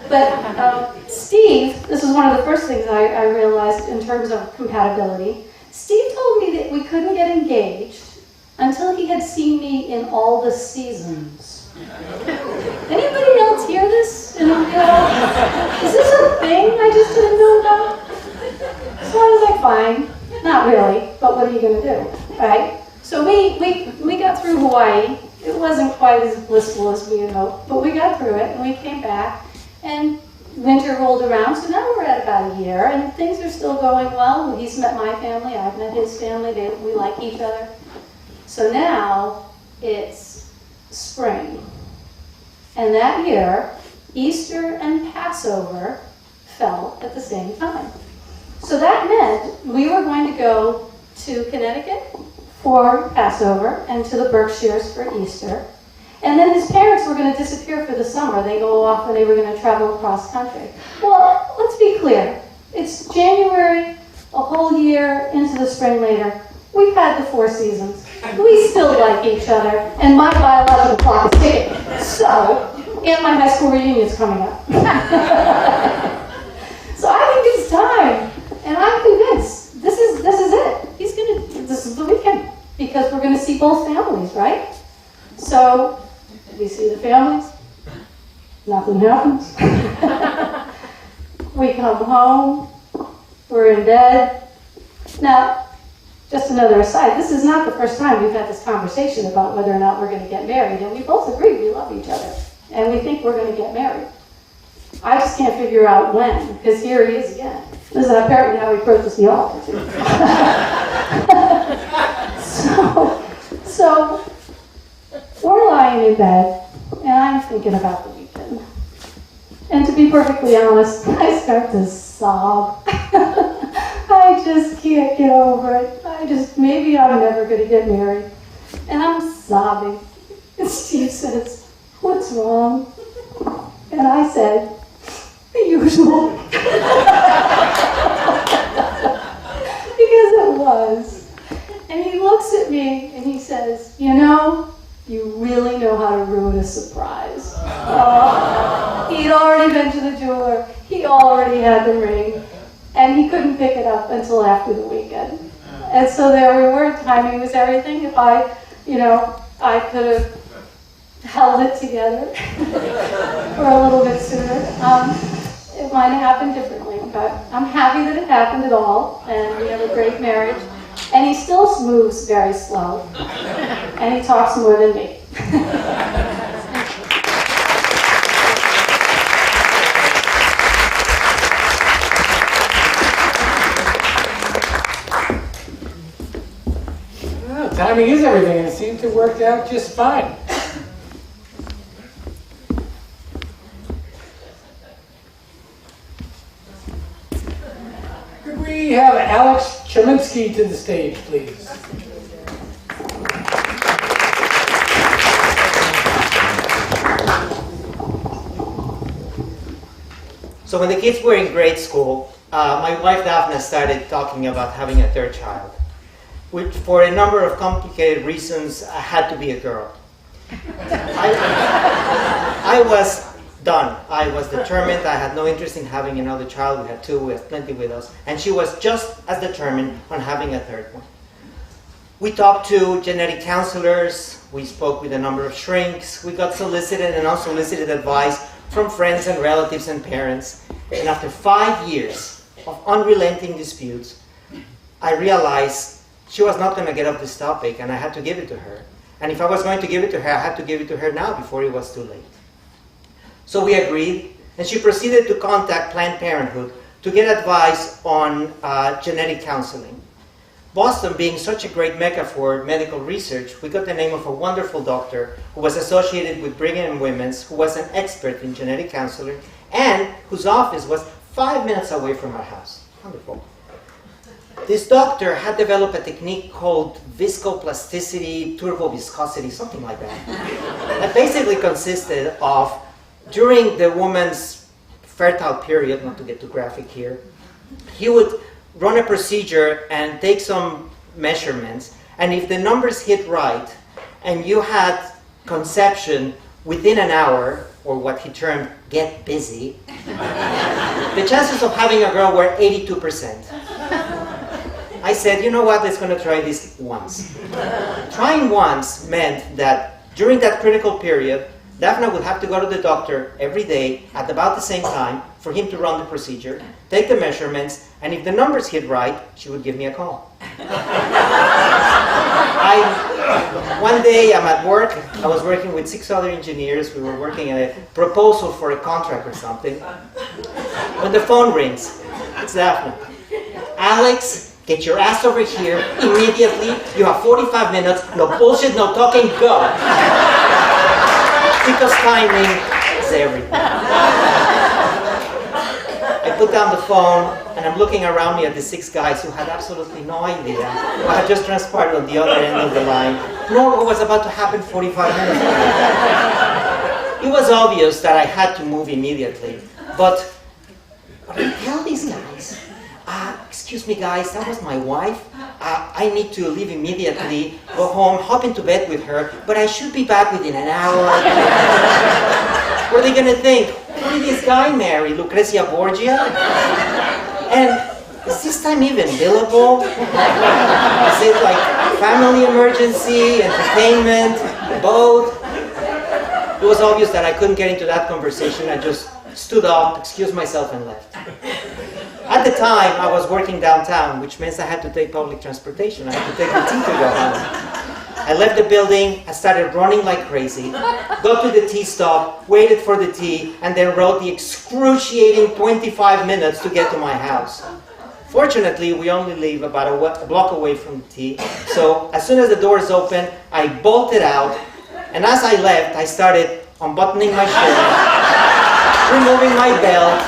But Steve, this is one of the first things I realized in terms of compatibility. Steve told me that we couldn't get engaged until he had seen me in all the seasons. Anybody else hear this? Is this a thing I just didn't know about? So I was like, fine, not really, but what are you going to do, right? So we got through Hawaii. It wasn't quite as blissful as we had hoped, but we got through it, and we came back, and winter rolled around, so now we're at about a year, and things are still going well. He's met my family, I've met his family, we like each other. So now it's spring. And that year, Easter and Passover fell at the same time. So that meant we were going to go to Connecticut for Passover and to the Berkshires for Easter. And then his parents were going to disappear for the summer. They go off and they were going to travel across country. Well, let's be clear. It's January, a whole year into the spring later. We've had the 4 seasons. We still like each other, and my biological clock is ticking. So, and my high school reunion's coming up. So I think it's time, and I'm convinced this is it. This is the weekend, because we're going to see both families, right? So we see the families. Nothing happens. We come home. We're in bed. Now, just another aside, this is not the first time we've had this conversation about whether or not we're going to get married, and we both agree we love each other, and we think we're going to get married. I just can't figure out when, because here he is again. This is apparently how he approaches the altar, too. So, we're lying in bed, and I'm thinking about the weekend. And to be perfectly honest, I start to sob. I just can't get over it. Maybe I'm never going to get married. And I'm sobbing. And Steve says, what's wrong? And I said, the usual. Because it was. And he looks at me and he says, you really know how to ruin a surprise. He'd already been to the jeweler. He already had the ring. And he couldn't pick it up until after the weekend. And so there we were, timing was everything. If I could have held it together for a little bit sooner. might have happened differently, but I'm happy that it happened at all, and we have a great marriage. And he still moves very slow, and he talks more than me. Well, timing is everything, and it seemed to work out just fine. Could we have Alex Cheminsky to the stage, please? So when the kids were in grade school, my wife Daphne started talking about having a third child, which for a number of complicated reasons had to be a girl. I was done. I was determined. I had no interest in having another child. We had two. We had plenty with us. And she was just as determined on having a third one. We talked to genetic counselors. We spoke with a number of shrinks. We got solicited and unsolicited advice from friends and relatives and parents. And after 5 years of unrelenting disputes, I realized she was not going to get off this topic, and I had to give it to her. And if I was going to give it to her, I had to give it to her now before it was too late. So we agreed, and she proceeded to contact Planned Parenthood to get advice on genetic counseling. Boston being such a great mecca for medical research, we got the name of a wonderful doctor who was associated with Brigham and Women's, who was an expert in genetic counseling, and whose office was 5 minutes away from our house. Wonderful. This doctor had developed a technique called viscoplasticity, turboviscosity, something like that. That basically consisted of, during the woman's fertile period, not to get too graphic here, he would run a procedure and take some measurements, and if the numbers hit right, and you had conception within an hour, or what he termed get busy, the chances of having a girl were 82%. I said, you know what, let's going to try this once. Trying once meant that during that critical period, Daphne would have to go to the doctor every day at about the same time for him to run the procedure, take the measurements, and if the numbers hit right, she would give me a call. One day I'm at work, I was working with 6 other engineers, we were working on a proposal for a contract or something. When the phone rings, it's Daphne. Alex, get your ass over here immediately. You have 45 minutes, no bullshit, no talking, go. Because timing is everything. I put down the phone, and I'm looking around me at the 6 guys who had absolutely no idea what had just transpired on the other end of the line, nor what was about to happen 45 minutes later. It was obvious that I had to move immediately, but what did I tell these guys? Excuse me guys, that was my wife. I need to leave immediately, go home, hop into bed with her, but I should be back within an hour. What are they going to think? Who did this guy marry? Lucrezia Borgia? And is this time even billable? Is it like family emergency, entertainment, both? It was obvious that I couldn't get into that conversation. I just stood up, excused myself, and left. At the time, I was working downtown, which means I had to take public transportation. I had to take the T to go home. I left the building, I started running like crazy, got to the T stop, waited for the T, and then rode the excruciating 25 minutes to get to my house. Fortunately, we only live about a block away from the T, so as soon as the doors opened, I bolted out, and as I left, I started unbuttoning my shirt, removing my belt,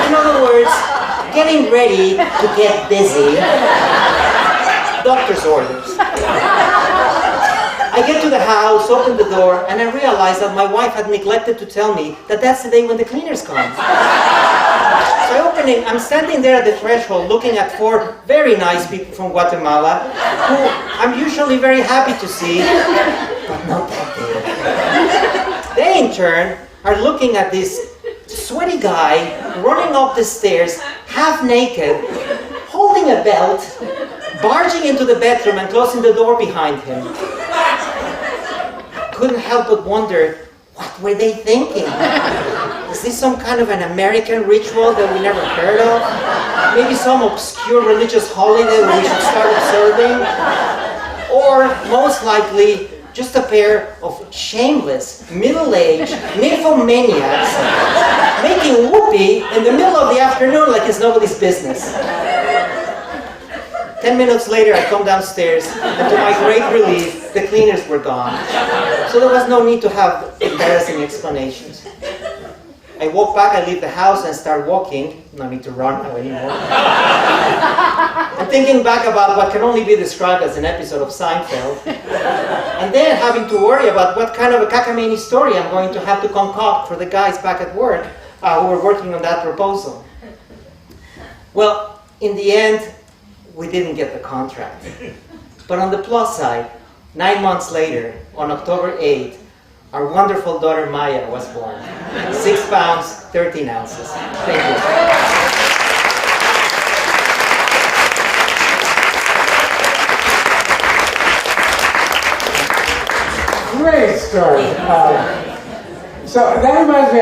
in other words, getting ready to get busy. Doctor's orders. I get to the house, open the door, and I realize that my wife had neglected to tell me that that's the day when the cleaners come. So I'm standing there at the threshold looking at 4 very nice people from Guatemala, who I'm usually very happy to see, but not that day. They in turn are looking at this sweaty guy running up the stairs, half naked, holding a belt, barging into the bedroom and closing the door behind him. Couldn't help but wonder, what were they thinking? Is this some kind of an American ritual that we never heard of? Maybe some obscure religious holiday that we should start observing? Or, most likely, just a pair of shameless, middle-aged nymphomaniacs making whoopee in the middle of the afternoon like it's nobody's business. 10 minutes later, I come downstairs, and to my great relief, the cleaners were gone. So there was no need to have embarrassing explanations. I walk back, I leave the house, and start walking. No need to run now anymore. I'm thinking back about what can only be described as an episode of Seinfeld. And then having to worry about what kind of a cockamamie story I'm going to have to concoct for the guys back at work who were working on that proposal. Well, in the end, we didn't get the contract. But on the plus side, 9 months later, on October 8th, our wonderful daughter Maya was born. 6 pounds, 13 ounces. Thank you. Great story. So that reminds me,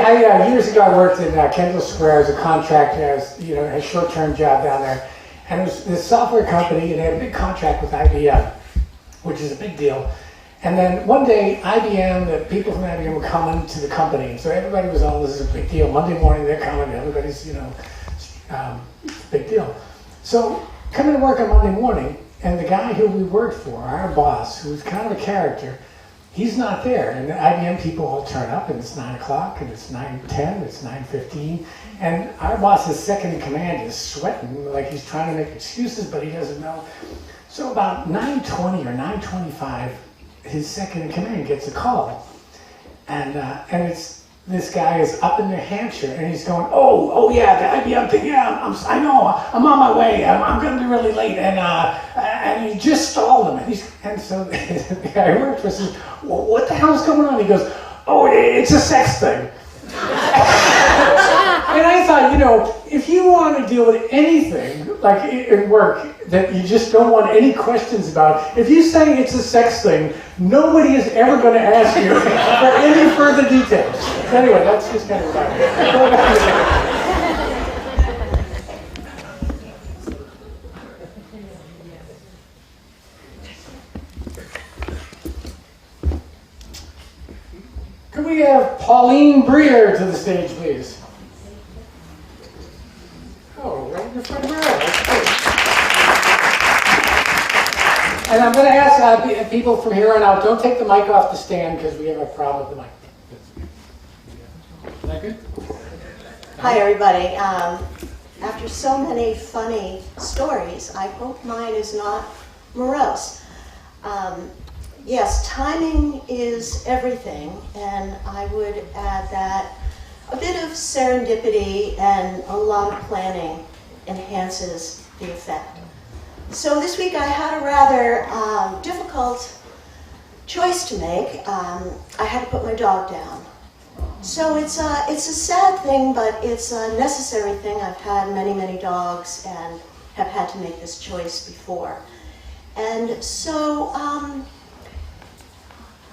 years ago I worked in Kendall Square as a contractor, as a short-term job down there. And it was this software company, and they had a big contract with IBM, which is a big deal. And then one day, IBM, the people from IBM were coming to the company, and so everybody was, oh, this is a big deal. Monday morning they're coming, everybody's, big deal. So coming to work on Monday morning, and the guy who we worked for, our boss, who was kind of a character, he's not there. And the IBM people all turn up, and it's 9 o'clock, and it's 9:10, it's 9:15. And our boss's second in command is sweating, like he's trying to make excuses, but he doesn't know. So about 9:20 or 9:25, his second in command gets a call. And it's, this guy is up in New Hampshire, and he's going, oh yeah, the IBM thing, yeah, I know, I'm on my way, I'm going to be really late, and he just stalled him. And so the guy who worked for us says, well, what the hell's going on? He goes, oh, it's a sex thing. And I thought, if you want to deal with anything, like in work, that you just don't want any questions about, if you say it's a sex thing, nobody is ever going to ask you for any further details. Anyway, that's just kind of what Could we have Pauline Breer to the stage, please? Oh, right in the front row. And I'm going to ask people from here on out, don't take the mic off the stand because we have a problem with the mic. Is that good? Hi, everybody. After so many funny stories, I hope mine is not morose. Yes, timing is everything, and I would add that a bit of serendipity and a lot of planning enhances the effect. So this week I had a rather difficult choice to make. I had to put my dog down. So it's a sad thing, but it's a necessary thing. I've had many, many dogs and have had to make this choice before. And so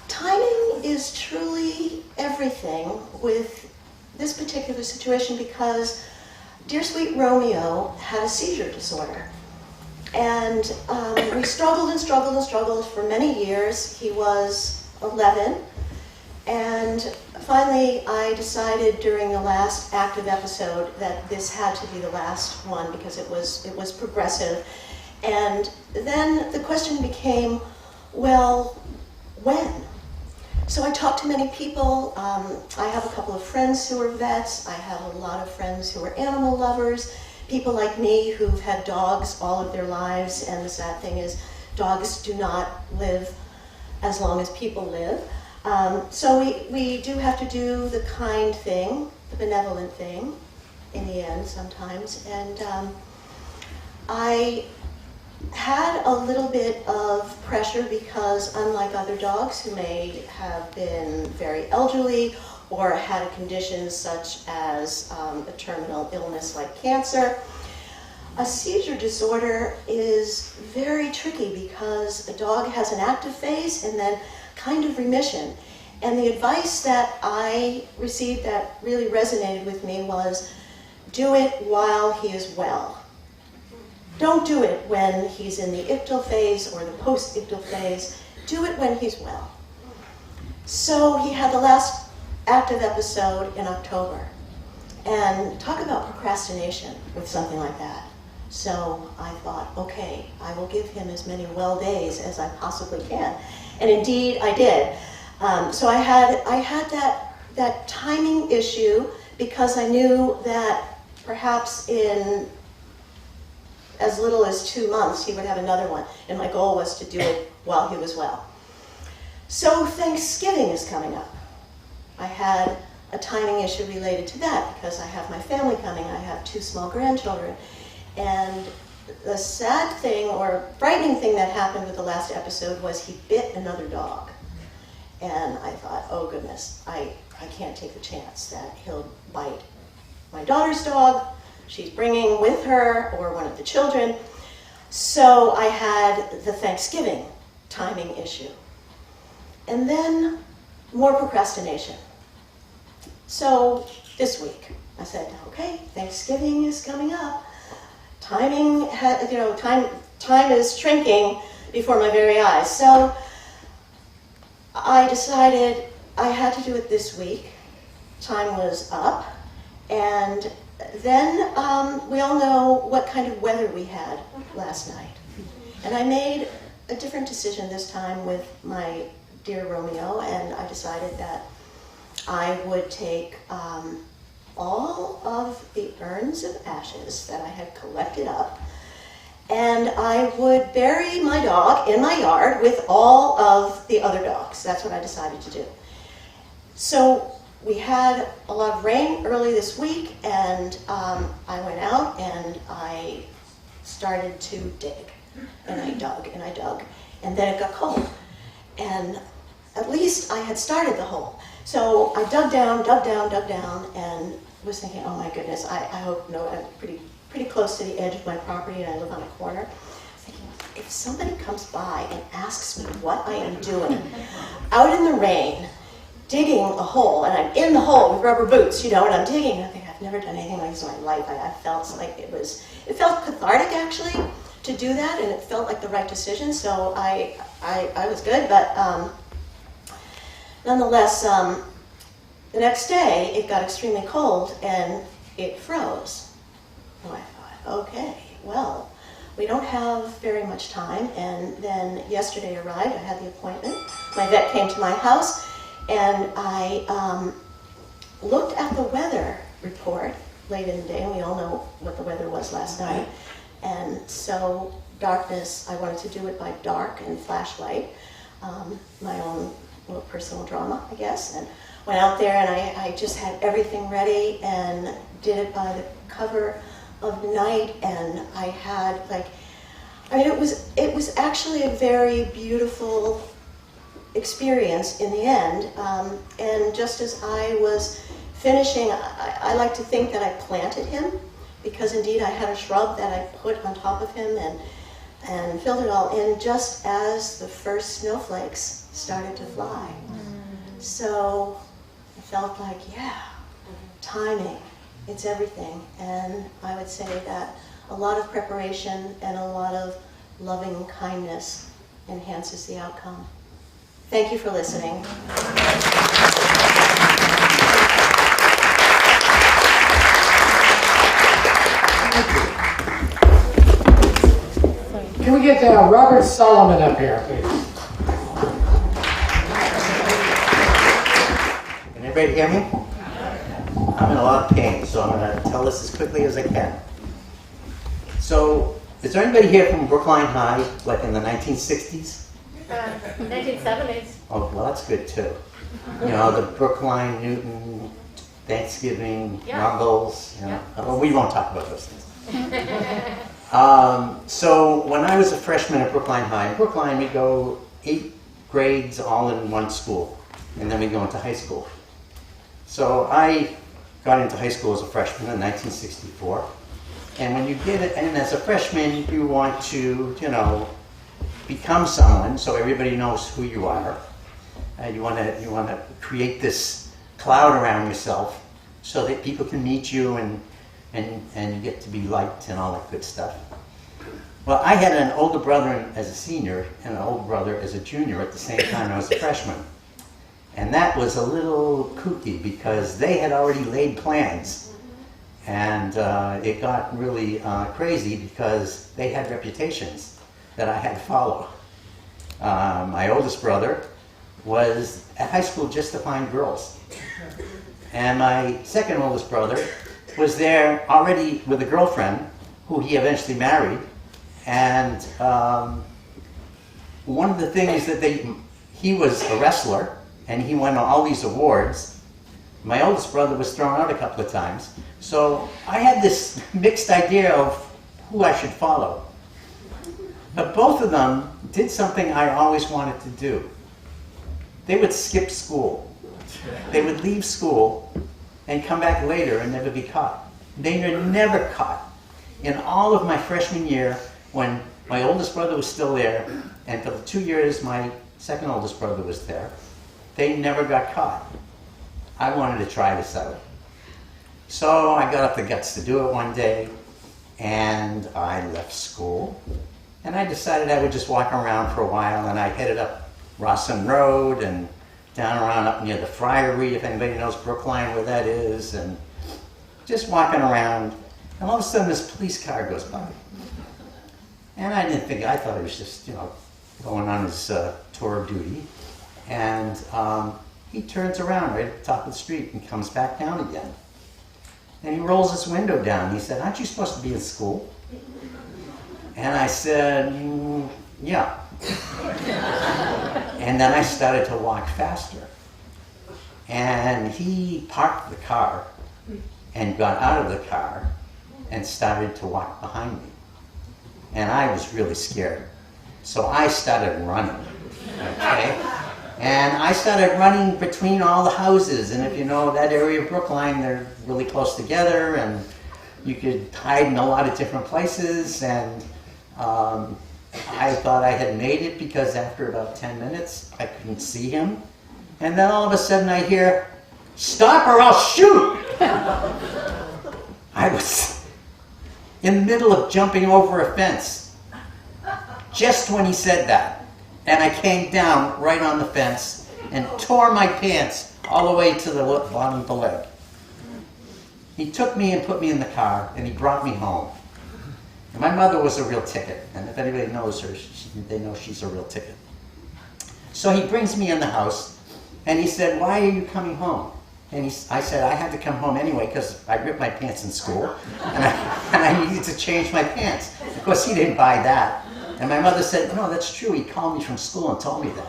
timing is truly everything with this particular situation because dear sweet Romeo had a seizure disorder. And we struggled and struggled and struggled for many years. He was 11. And finally, I decided during the last active episode that this had to be the last one because it was progressive. And then the question became, well, when? So I talked to many people. I have a couple of friends who are vets. I have a lot of friends who are animal lovers, people like me who've had dogs all of their lives, and the sad thing is dogs do not live as long as people live. So we do have to do the kind thing, the benevolent thing, in the end sometimes. And I had a little bit of pressure because unlike other dogs who may have been very elderly or had a condition such as a terminal illness like cancer, a seizure disorder is very tricky because a dog has an active phase and then kind of remission. And the advice that I received that really resonated with me was, do it while he is well. Don't do it when he's in the ictal phase or the post-ictal phase. Do it when he's well. So he had the last active episode in October. And talk about procrastination with something like that. So I thought, okay, I will give him as many well days as I possibly can. And indeed, I did. So I had that timing issue because I knew that perhaps in as little as 2 months he would have another one. And my goal was to do it while he was well. So Thanksgiving is coming up. I had a timing issue related to that because I have my family coming. I have 2 small grandchildren. And the sad thing or frightening thing that happened with the last episode was he bit another dog. And I thought, oh goodness, I can't take the chance that he'll bite my daughter's dog she's bringing with her or one of the children. So I had the Thanksgiving timing issue. And then more procrastination. So this week I said, okay, Thanksgiving is coming up. Timing, time is shrinking before my very eyes. So I decided I had to do it this week. Time was up. And then we all know what kind of weather we had last night. And I made a different decision this time with my dear Romeo, and I decided that I would take all of the urns of ashes that I had collected up, and I would bury my dog in my yard with all of the other dogs. That's what I decided to do. So we had a lot of rain early this week, and I went out and I started to dig. And I dug and I dug, and then it got cold. And at least I had started the hole. So I dug down, and was thinking, oh my goodness, I hope no, I'm pretty close to the edge of my property, and I live on a corner. Thinking, if somebody comes by and asks me what I am doing out in the rain, digging a hole, and I'm in the hole with rubber boots, and I'm digging, and I think I've never done anything like this in my life. I felt like it felt cathartic actually to do that, and it felt like the right decision. So I was good, but nonetheless, the next day it got extremely cold and it froze. And I thought, okay, well, we don't have very much time. And then yesterday arrived, I had the appointment. My vet came to my house, and I looked at the weather report late in the day, and we all know what the weather was last night. And so darkness, I wanted to do it by dark and flashlight, my own little personal drama, I guess, and went out there, and I just had everything ready and did it by the cover of night. And I had it was actually a very beautiful experience in the end. And just as I was finishing, I like to think that I planted him, because indeed I had a shrub that I put on top of him and filled it all in just as the first snowflakes started to fly. So I felt like, yeah, timing, it's everything. And I would say that a lot of preparation and a lot of loving kindness enhances the outcome. Thank you for listening. Can we get Robert Solomon up here, please? Can everybody hear me? I'm in a lot of pain, so I'm going to tell this as quickly as I can. So, is there anybody here from Brookline High, like in the 1960s? 1970s. Oh, well, that's good too. The Brookline, Newton, Thanksgiving, Rumbles. Well, we won't talk about those things. So when I was a freshman at Brookline High, in Brookline we go 8 grades all in one school, and then we go into high school. So I got into high school as a freshman in 1964, and when you get it, and as a freshman you want to, become someone so everybody knows who you are. You want to create this cloud around yourself so that people can meet you and you get to be liked and all that good stuff. Well, I had an older brother as a senior and an older brother as a junior at the same time I was a freshman. And that was a little kooky because they had already laid plans. And it got really crazy because they had reputations that I had to follow. My oldest brother was at high school just to find girls. And my second oldest brother was there already with a girlfriend who he eventually married. And one of the things that he was a wrestler and he won all these awards. My oldest brother was thrown out a couple of times. So I had this mixed idea of who I should follow. But both of them did something I always wanted to do. They would skip school. They would leave school and come back later and never be caught. They were never caught. In all of my freshman year, when my oldest brother was still there, and for the 2 years my second oldest brother was there, they never got caught. I wanted to try this out. So I got up the guts to do it one day, and I left school. And I decided I would just walk around for a while, and I headed up Rawson Road and down around up near the Friary, if anybody knows Brookline where that is, and just walking around. And all of a sudden this police car goes by. And I didn't think, I thought he was just, going on his tour of duty. And he turns around right at the top of the street and comes back down again. And he rolls his window down. He said, "Aren't you supposed to be in school?" And I said, "Yeah." And then I started to walk faster. And he parked the car and got out of the car and started to walk behind me. And I was really scared. So I started running, okay? And I started running between all the houses. And if you know that area of Brookline, they're really close together and you could hide in a lot of different places. And I thought I had made it because after about 10 minutes, I couldn't see him. And then all of a sudden I hear, "Stop or I'll shoot!" I was in the middle of jumping over a fence just when he said that. And I came down right on the fence and tore my pants all the way to the bottom of the leg. He took me and put me in the car and he brought me home. And my mother was a real ticket. And if anybody knows her, they know she's a real ticket. So he brings me in the house and he said, "Why are you coming home?" And I said, "I had to come home anyway because I ripped my pants in school and I needed to change my pants." Of course, he didn't buy that. And my mother said, "No, that's true. He called me from school and told me that."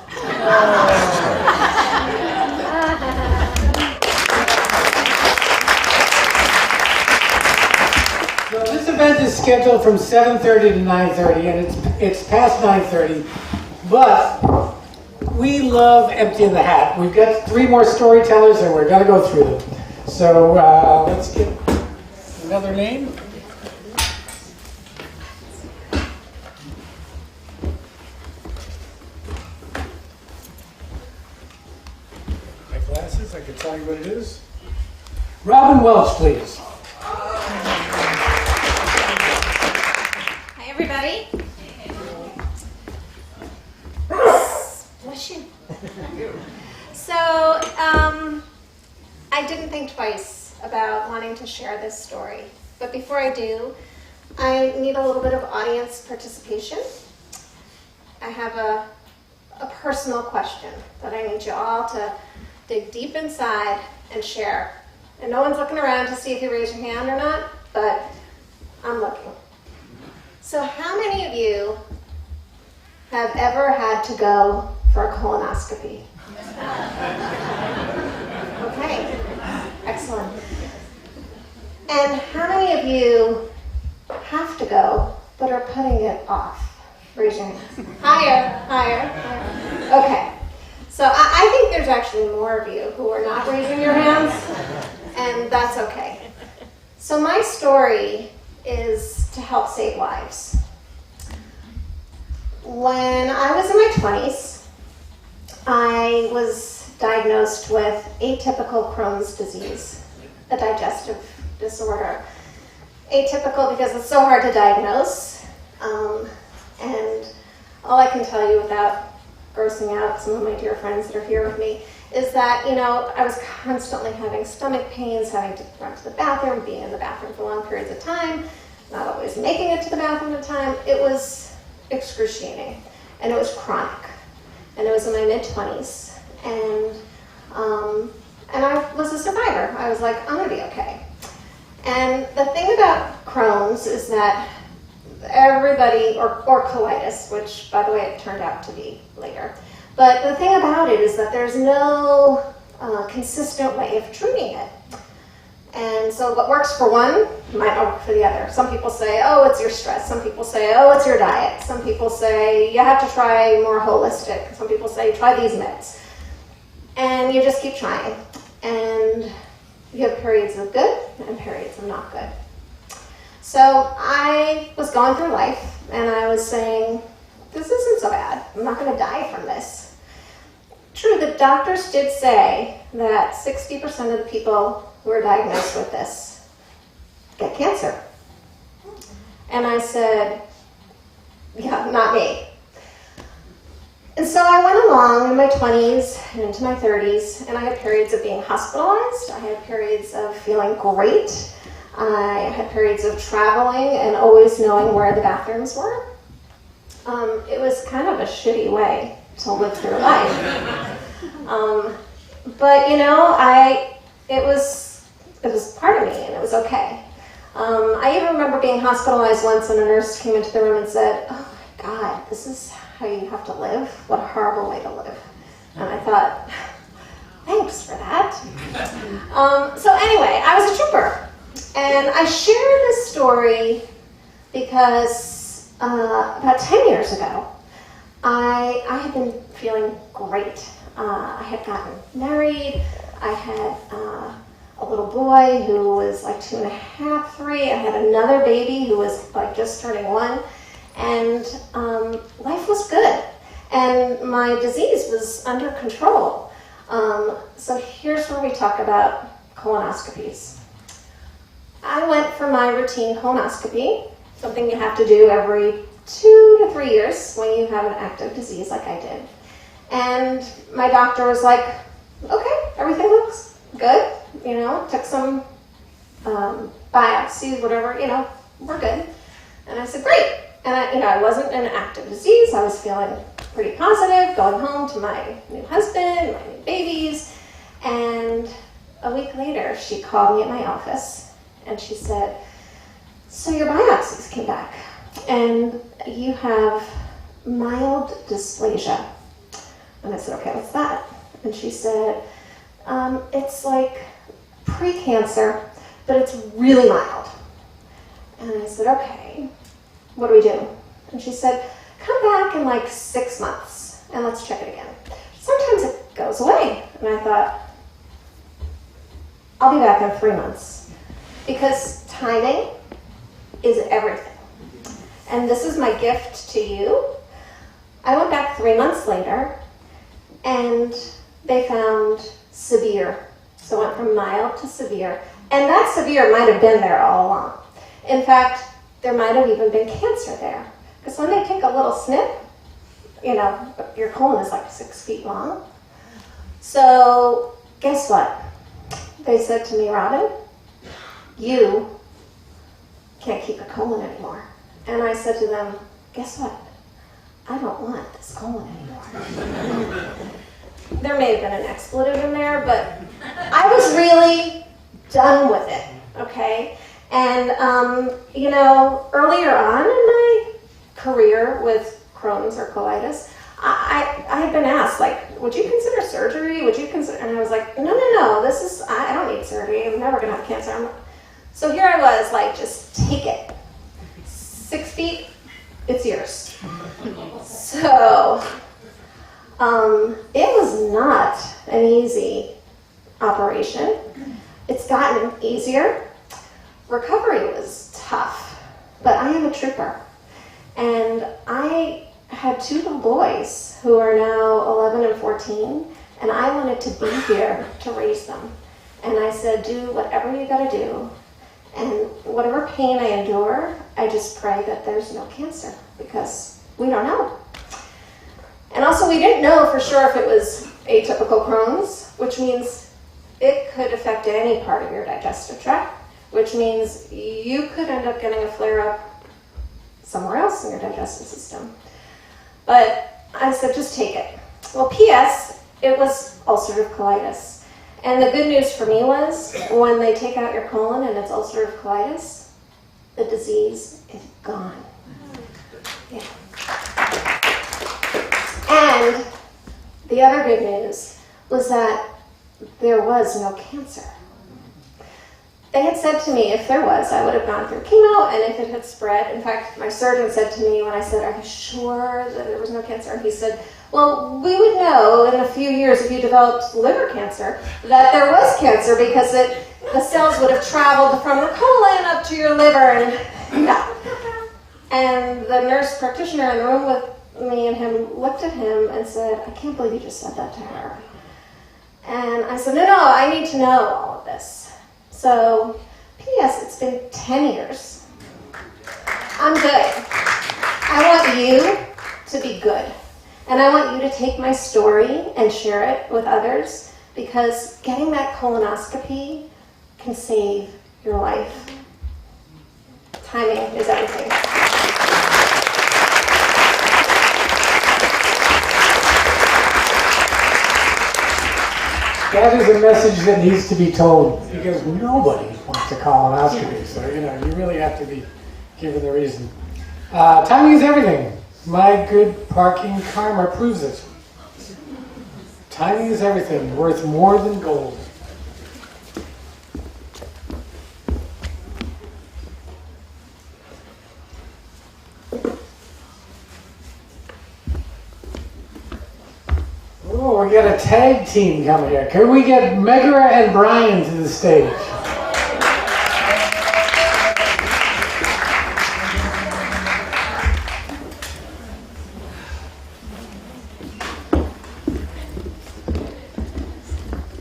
So this event is scheduled from 7:30 to 9:30, and it's past 9:30. But we love emptying the hat. We've got 3 more storytellers, and we're going to go through them. So let's get another name. My glasses, I can tell you what it is. Robin Welch, please. Hi, everybody. Bless you. So, I didn't think twice about wanting to share this story. But before I do, I need a little bit of audience participation. I have a personal question that I need you all to dig deep inside and share. And no one's looking around to see if you raise your hand or not, but I'm looking. So how many of you have ever had to go for a colonoscopy? Okay, excellent. And how many of you have to go but are putting it off? Raise your hands. Higher, higher, higher. Okay, so I think there's actually more of you who are not raising your hands, and that's okay. So my story is to help save lives. When I was in my 20s, I was diagnosed with atypical Crohn's disease, a digestive disorder. Atypical because it's so hard to diagnose, and all I can tell you without grossing out some of my dear friends that are here with me is that, you know, I was constantly having stomach pains, having to run to the bathroom, being in the bathroom for long periods of time, not always making it to the bathroom in time. It was excruciating, and it was chronic, and it was in my mid-20s, and I was a survivor. I was like, I'm gonna be okay. And the thing about Crohn's is that everybody, or colitis, which by the way it turned out to be later, but the thing about it is that there's no consistent way of treating it. And so what works for one might not work for the other. Some people say, oh, it's your stress. Some people say, oh, it's your diet. Some people say, you have to try more holistic. Some people say, try these meds. And you just keep trying. And you have periods of good and periods of not good. So I was going through life, and I was saying, this isn't so bad. I'm not going to die from this. True, the doctors did say that 60% of the people who are diagnosed with this get cancer. And I said, yeah, not me. And so I went along in my 20s and into my 30s, and I had periods of being hospitalized. I had periods of feeling great. I had periods of traveling and always knowing where the bathrooms were. It was kind of a shitty way to live through life. But you know, it was part of me, and it was okay. I even remember being hospitalized once, and a nurse came into the room and said, oh my God, this is how you have to live? What a horrible way to live. And I thought, thanks for that. So anyway, I was a trooper. And I share this story because about 10 years ago, I had been feeling great. I had gotten married. I had a little boy who was like 2.5, 3. I had another baby who was like just turning 1. And life was good. And my disease was under control. So here's where we talk about colonoscopies. I went for my routine colonoscopy, something you have to do every 2 to 3 years when you have an active disease like I did. And my doctor was like, okay, everything looks good. You know, took some biopsies, whatever, you know, we're good. And I said, great. And I wasn't an active disease. I was feeling pretty positive, going home to my new husband, my new babies. And a week later, she called me at my office. And she said, so your biopsies came back, and you have mild dysplasia. And I said, okay, what's that? And she said, it's like pre-cancer, but it's really mild. And I said, okay, what do we do? And she said, come back in like 6 months, and let's check it again. Sometimes it goes away. And I thought, I'll be back in 3 months. Because timing is everything. And this is my gift to you. I went back 3 months later, and they found severe. So it went from mild to severe. And that severe might have been there all along. In fact, there might have even been cancer there. Because when they take a little snip, you know, your colon is like 6 feet long. So guess what? They said to me, Robin, you can't keep a colon anymore. And I said to them, guess what? I don't want this colon anymore. There may have been an expletive in there, but I was really done with it, okay? And, you know, earlier on in my career with Crohn's or colitis, I had been asked, like, would you consider surgery? Would you consider? And I was like, no, I don't need surgery. I'm never going to have cancer. So here I was, like, just take it. 6 feet, it's yours. So it was not an easy operation. It's gotten easier. Recovery was tough, but I am a trooper. And I had 2 little boys who are now 11 and 14, and I wanted to be here to raise them. And I said, do whatever you gotta do, and whatever pain I endure, I just pray that there's no cancer, because we don't know. And also, we didn't know for sure if it was atypical Crohn's, which means it could affect any part of your digestive tract, which means you could end up getting a flare-up somewhere else in your digestive system. But I said, just take it. Well, P.S., it was ulcerative colitis. And the good news for me was, when they take out your colon and it's ulcerative colitis, the disease is gone. Yeah. And the other good news was that there was no cancer. They had said to me, if there was, I would have gone through chemo, and if it had spread, in fact, my surgeon said to me when I said, are you sure that there was no cancer? And he said, well, we would know in a few years if you developed liver cancer that there was cancer, because the cells would have traveled from the colon up to your liver, and yeah. And the nurse practitioner in the room with me and him looked at him and said, I can't believe you just said that to her. And I said, no, I need to know all of this. So, P.S., it's been 10 years. I'm good. I want you to be good. And I want you to take my story and share it with others, because getting that colonoscopy can save your life. Timing is everything. That is a message that needs to be told, because nobody wants a colonoscopy. So, you really have to be given the reason. Timing is everything. My good parking karma proves it. Timing is everything, worth more than gold. Oh, we got a tag team coming here. Can we get Megara and Brian to the stage?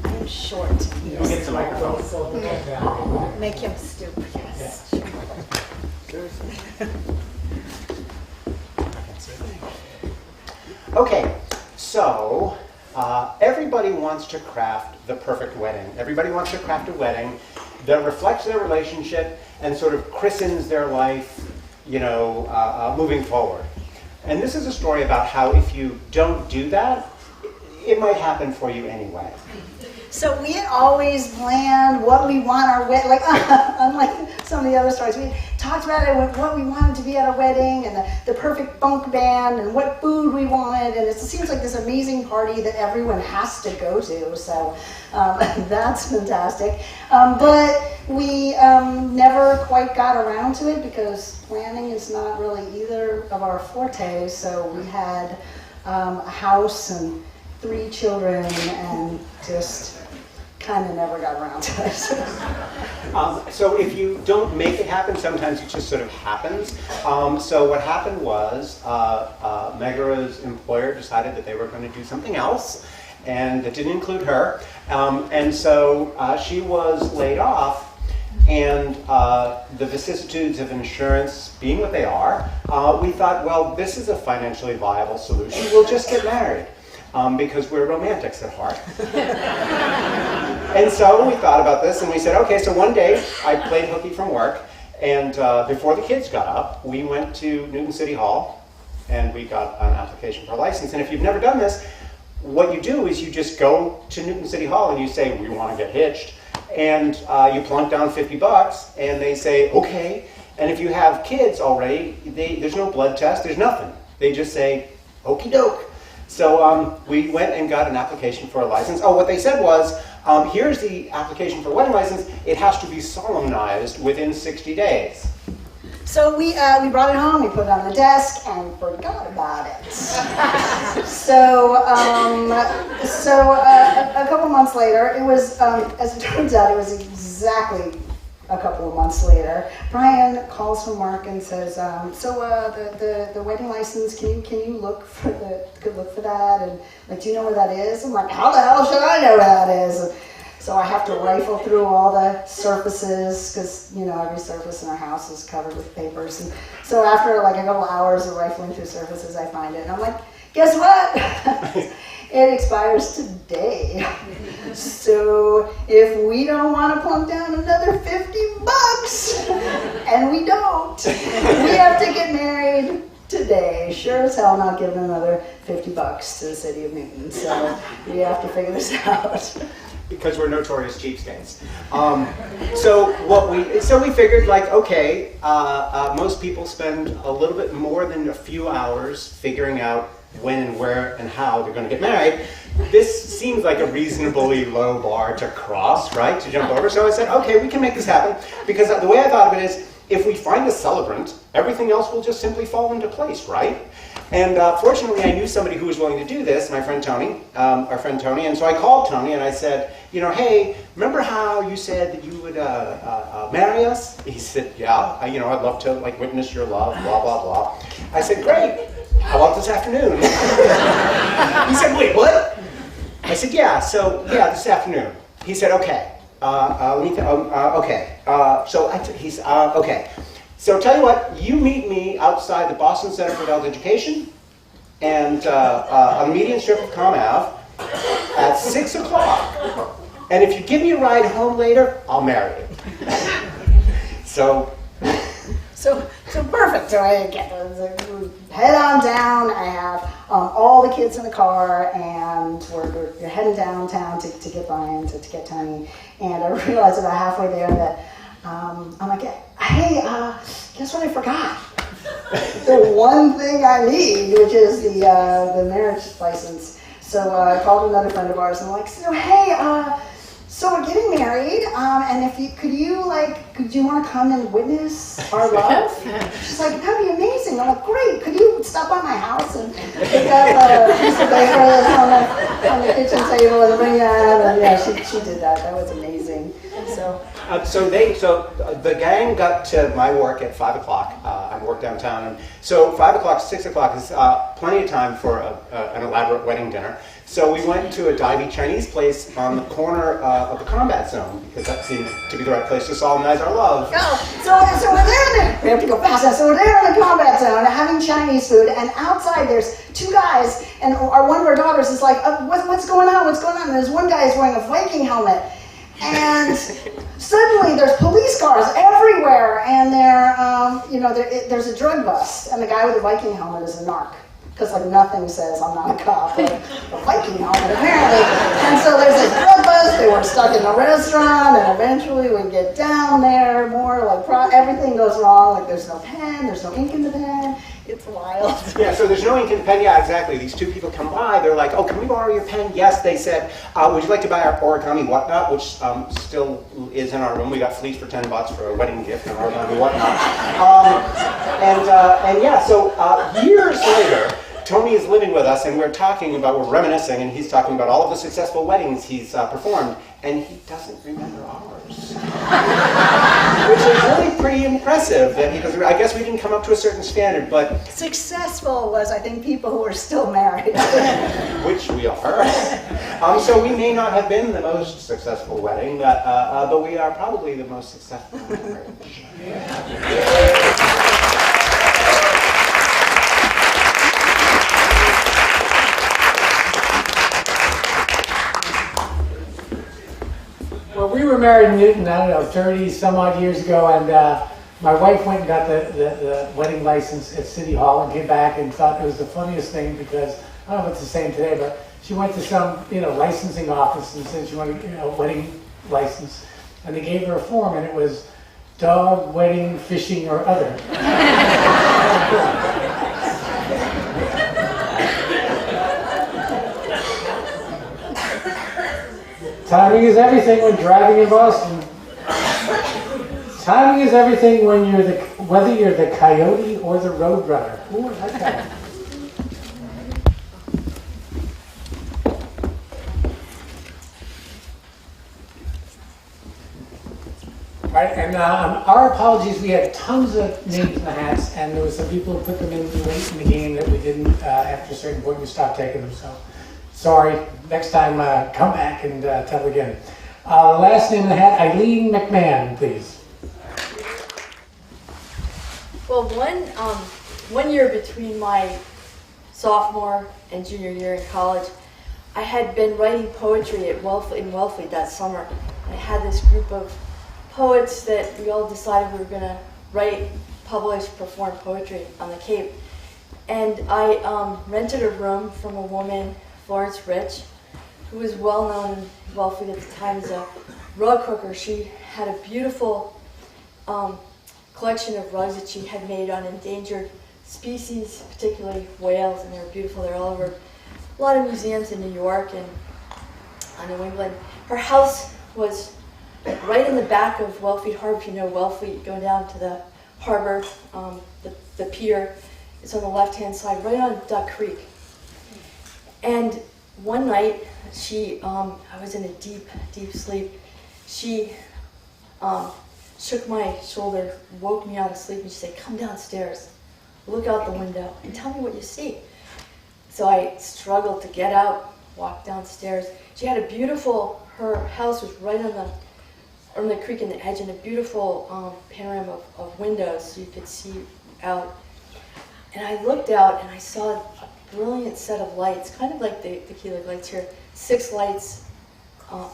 I'm short. We'll get the microphone. Make him stoop. Yes. Okay, so everybody wants to craft the perfect wedding. Everybody wants to craft a wedding that reflects their relationship and sort of christens their life, moving forward. And this is a story about how if you don't do that, it might happen for you anyway. So we had always planned what we want our wedding, like unlike some of the other stories, we talked about it, what we wanted to be at our wedding, and the perfect funk band, and what food we wanted, and it seems like this amazing party that everyone has to go to, so that's fantastic. But we never quite got around to it, because planning is not really either of our fortes, so we had a house and 3 children, and just kind of never got around to it. So if you don't make it happen, sometimes it just sort of happens. So what happened was Megara's employer decided that they were going to do something else, and that didn't include her. And so she was laid off, and the vicissitudes of insurance being what they are, we thought, well, this is a financially viable solution. We'll just get married. Because we're romantics at heart. And so we thought about this, and we said, okay, so one day I played hooky from work, and before the kids got up, we went to Newton City Hall, and we got an application for a license. And if you've never done this, what you do is you just go to Newton City Hall and you say, we want to get hitched, and you plunk down $50, and they say, okay. And if you have kids already, there's no blood test, there's nothing. They just say, okie doke. So we went and got an application for a license. Oh, what they said was, here's the application for a wedding license. It has to be solemnized within 60 days. So we brought it home, we put it on the desk, and forgot about it. So a couple months later, it was, as it turns out, it was exactly a couple of months later. Brian calls from work and says, the wedding license, can you look for that? And like, do you know where that is? I'm like, how the hell should I know where that is? So I have to rifle through all the surfaces because, you know, every surface in our house is covered with papers. And so after like a couple hours of rifling through surfaces, I find it. And I'm like, guess what? It expires today. So if we don't want to plunk down another $50, and we don't, we have to get married today. Sure as hell not giving another $50 to the city of Newton. So we have to figure this out. Because we're notorious cheapskates. So we figured, like, okay, most people spend a little bit more than a few hours figuring out when and where and how they're going to get married. This seems like a reasonably low bar to cross, right, to jump over. So I said, okay, we can make this happen, because the way I thought of it is, if we find a celebrant, everything else will just simply fall into place, right? And fortunately, I knew somebody who was willing to do this, my friend Tony, our friend Tony. And so I called Tony and I said, you know, hey, remember how you said that you would marry us? He said, yeah, I'd love to like witness your love, blah, blah, blah. I said, great. How about this afternoon? He said, wait, what? I said, this afternoon. He said, okay. Okay. Okay. So tell you what, you meet me outside the Boston Center for Adult Education and on the median strip of Com Ave at 6 o'clock. And if you give me a ride home later, I'll marry you. So perfect. So I head on down. I have all the kids in the car, and we're heading downtown to get Brian, to get Tony. And I realized about halfway there that I'm like, hey, guess what I forgot? The one thing I need, which is the marriage license. So I called another friend of ours, and I'm like, hey, so we're getting married, and could you want to come and witness our love? She's like, that'd be amazing. I'm like, great. Could you stop by my house and pick up a piece of paper that's on the kitchen table and bring that? And yeah, she did that. That was amazing. So the gang got to my work at 5 o'clock. I work downtown, and so 5 o'clock to 6 o'clock is plenty of time for an elaborate wedding dinner. So we went to a divey Chinese place on the corner of the combat zone, because that seemed to be the right place to solemnize our love. So we're there. We have to go fast. So we're there in the combat zone having Chinese food, and outside there's two guys, and one of our daughters is like, what's going on? What's going on? And there's one guy is wearing a Viking helmet. And suddenly there's police cars everywhere, and there's a drug bust, and the guy with the Viking helmet is a narc. Because like nothing says I'm not a cop, but a Viking helmet apparently. And so there's a drug bust, they were stuck in a restaurant, and eventually we get down there, more like everything goes wrong, like there's no pen, there's no ink in the pen. It's wild. Yeah, so there's no ink in the pen. Yeah, exactly. These two people come by. They're like, oh, can we borrow your pen? Yes, they said. Would you like to buy our origami whatnot, which still is in our room. We got fleeced for $10 for a wedding gift and origami whatnot. So years later, Tony is living with us, and we're reminiscing, and he's talking about all of the successful weddings he's performed, and he doesn't remember ours. Which is really pretty impressive that he doesn't. I guess we didn't come up to a certain standard, but successful was, I think, people who are still married. Which we are. So we may not have been the most successful wedding, but we are probably the most successful marriage. Well, we were married in Newton, 30 some odd years ago, and my wife went and got the wedding license at City Hall and came back and thought it was the funniest thing, because, I don't know if it's the same today, but she went to some, licensing office and said she wanted, a wedding license, and they gave her a form, and it was dog, wedding, fishing, or other. Timing is everything when driving in Boston. Timing is everything when whether you're the coyote or the road runner. Ooh, I like that. All right, and our apologies, we had tons of names in the hats, and there was some people who put them in late in the game that we didn't, after a certain point, we stopped taking them, so sorry. Next time, come back and tell again. The last name in the hat, Eileen McMahon, please. Well, one year between my sophomore and junior year in college, I had been writing poetry in Wellfleet that summer. I had this group of poets that we all decided we were going to write, publish, perform poetry on the Cape. And I rented a room from a woman, Florence Rich, who was well known in Wellfleet at the time as a rug hooker. She had a beautiful collection of rugs that she had made on endangered species, particularly whales, and they were beautiful. They're all over a lot of museums in New York and New England. Her house was right in the back of Wellfleet Harbor. If you know Wellfleet, going down to the harbor, the pier, it's on the left-hand side, right on Duck Creek. And one night, I was in a deep, deep sleep. She shook my shoulder, woke me out of sleep, and she said, "Come downstairs, look out the window, and tell me what you see." So I struggled to get out, walk downstairs. She had her house was right on the creek in the edge, and a beautiful panorama of windows so you could see out. And I looked out and I saw a brilliant set of lights, kind of like the Key Lake lights here, 6 lights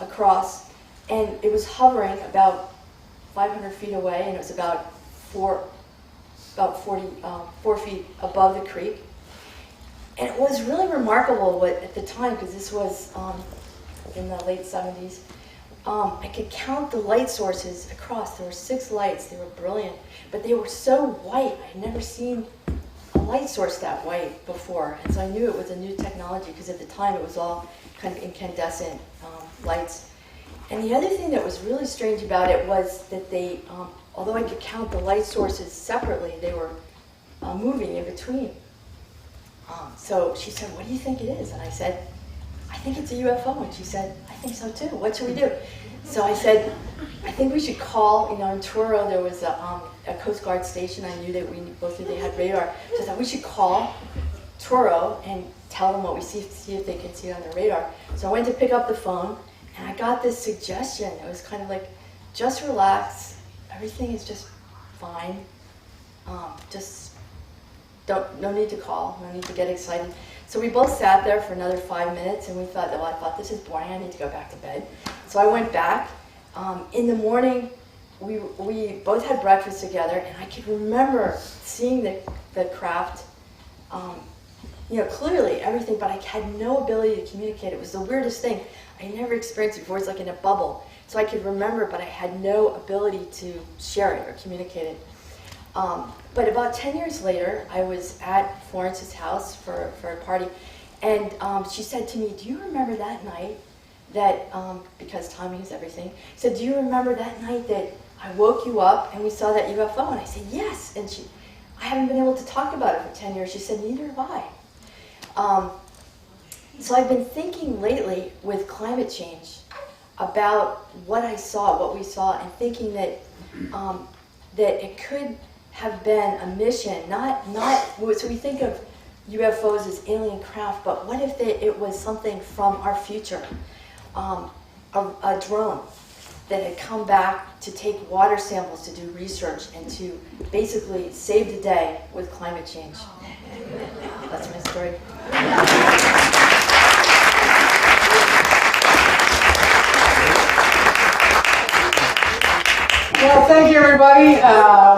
across, and it was hovering about 500 feet away, and it was about 4 feet above the creek. And it was really remarkable at the time, because this was in the late 70s. I could count the light sources across. There were 6 lights. They were brilliant, but they were so white. I had never seen a light source that white before, and so I knew it was a new technology, because at the time it was all kind of incandescent lights. And the other thing that was really strange about it was that they, although I could count the light sources separately, they were moving in between. So she said, "What do you think it is?" And I said, "I think it's a UFO." And she said, "I think so too. What should we do?" So I said, "I think we should call," in Truro there was a Coast Guard station. I knew that we both knew they had radar. So I thought we should call Truro and tell them what we see if they can see it on their radar. So I went to pick up the phone, and I got this suggestion. It was kind of like, just relax. Everything is just fine. No need to call. No need to get excited. So we both sat there for another 5 minutes, and we thought, "Oh, I thought this is boring. I need to go back to bed." So I went back. In the morning, we both had breakfast together, and I could remember seeing the craft, clearly everything, but I had no ability to communicate. It was the weirdest thing. I never experienced it before. It's like in a bubble. So I could remember, but I had no ability to share it or communicate it. But about 10 years later, I was at Florence's house for a party, and she said to me, "Do you remember that night that," because timing is everything, said, "Do you remember that night that I woke you up and we saw that UFO?" And I said, "Yes." And I haven't been able to talk about it for 10 years. She said, "Neither have I." So I've been thinking lately with climate change about what we saw, and thinking that it could have been a mission, so we think of UFOs as alien craft, but what if it was something from our future, a drone that had come back to take water samples to do research and to basically save the day with climate change. That's my story. Well, thank you, everybody.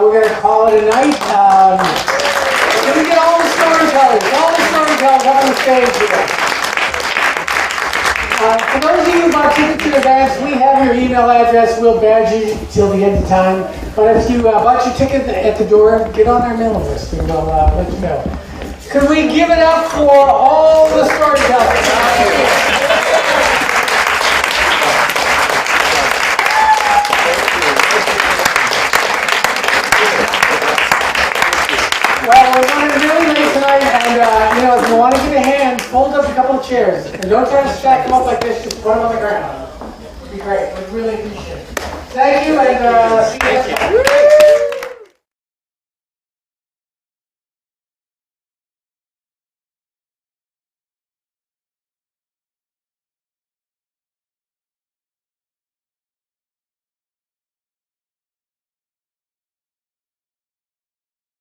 We're going to call it a night. Let me get all the storytellers up on the stage here. For those of you who bought tickets in advance, we have your email address. We'll badge you till the end of time. But if you bought your ticket at the door, get on our mailing list, and we'll let you know. Could we give it up for all the storytellers? Well, we're running really late tonight, and if you want to give a hand, fold up a couple of chairs. And don't try to stack them up like this, just put them on the ground. It'd be great. We'd really appreciate it. Thank you, and see you next time.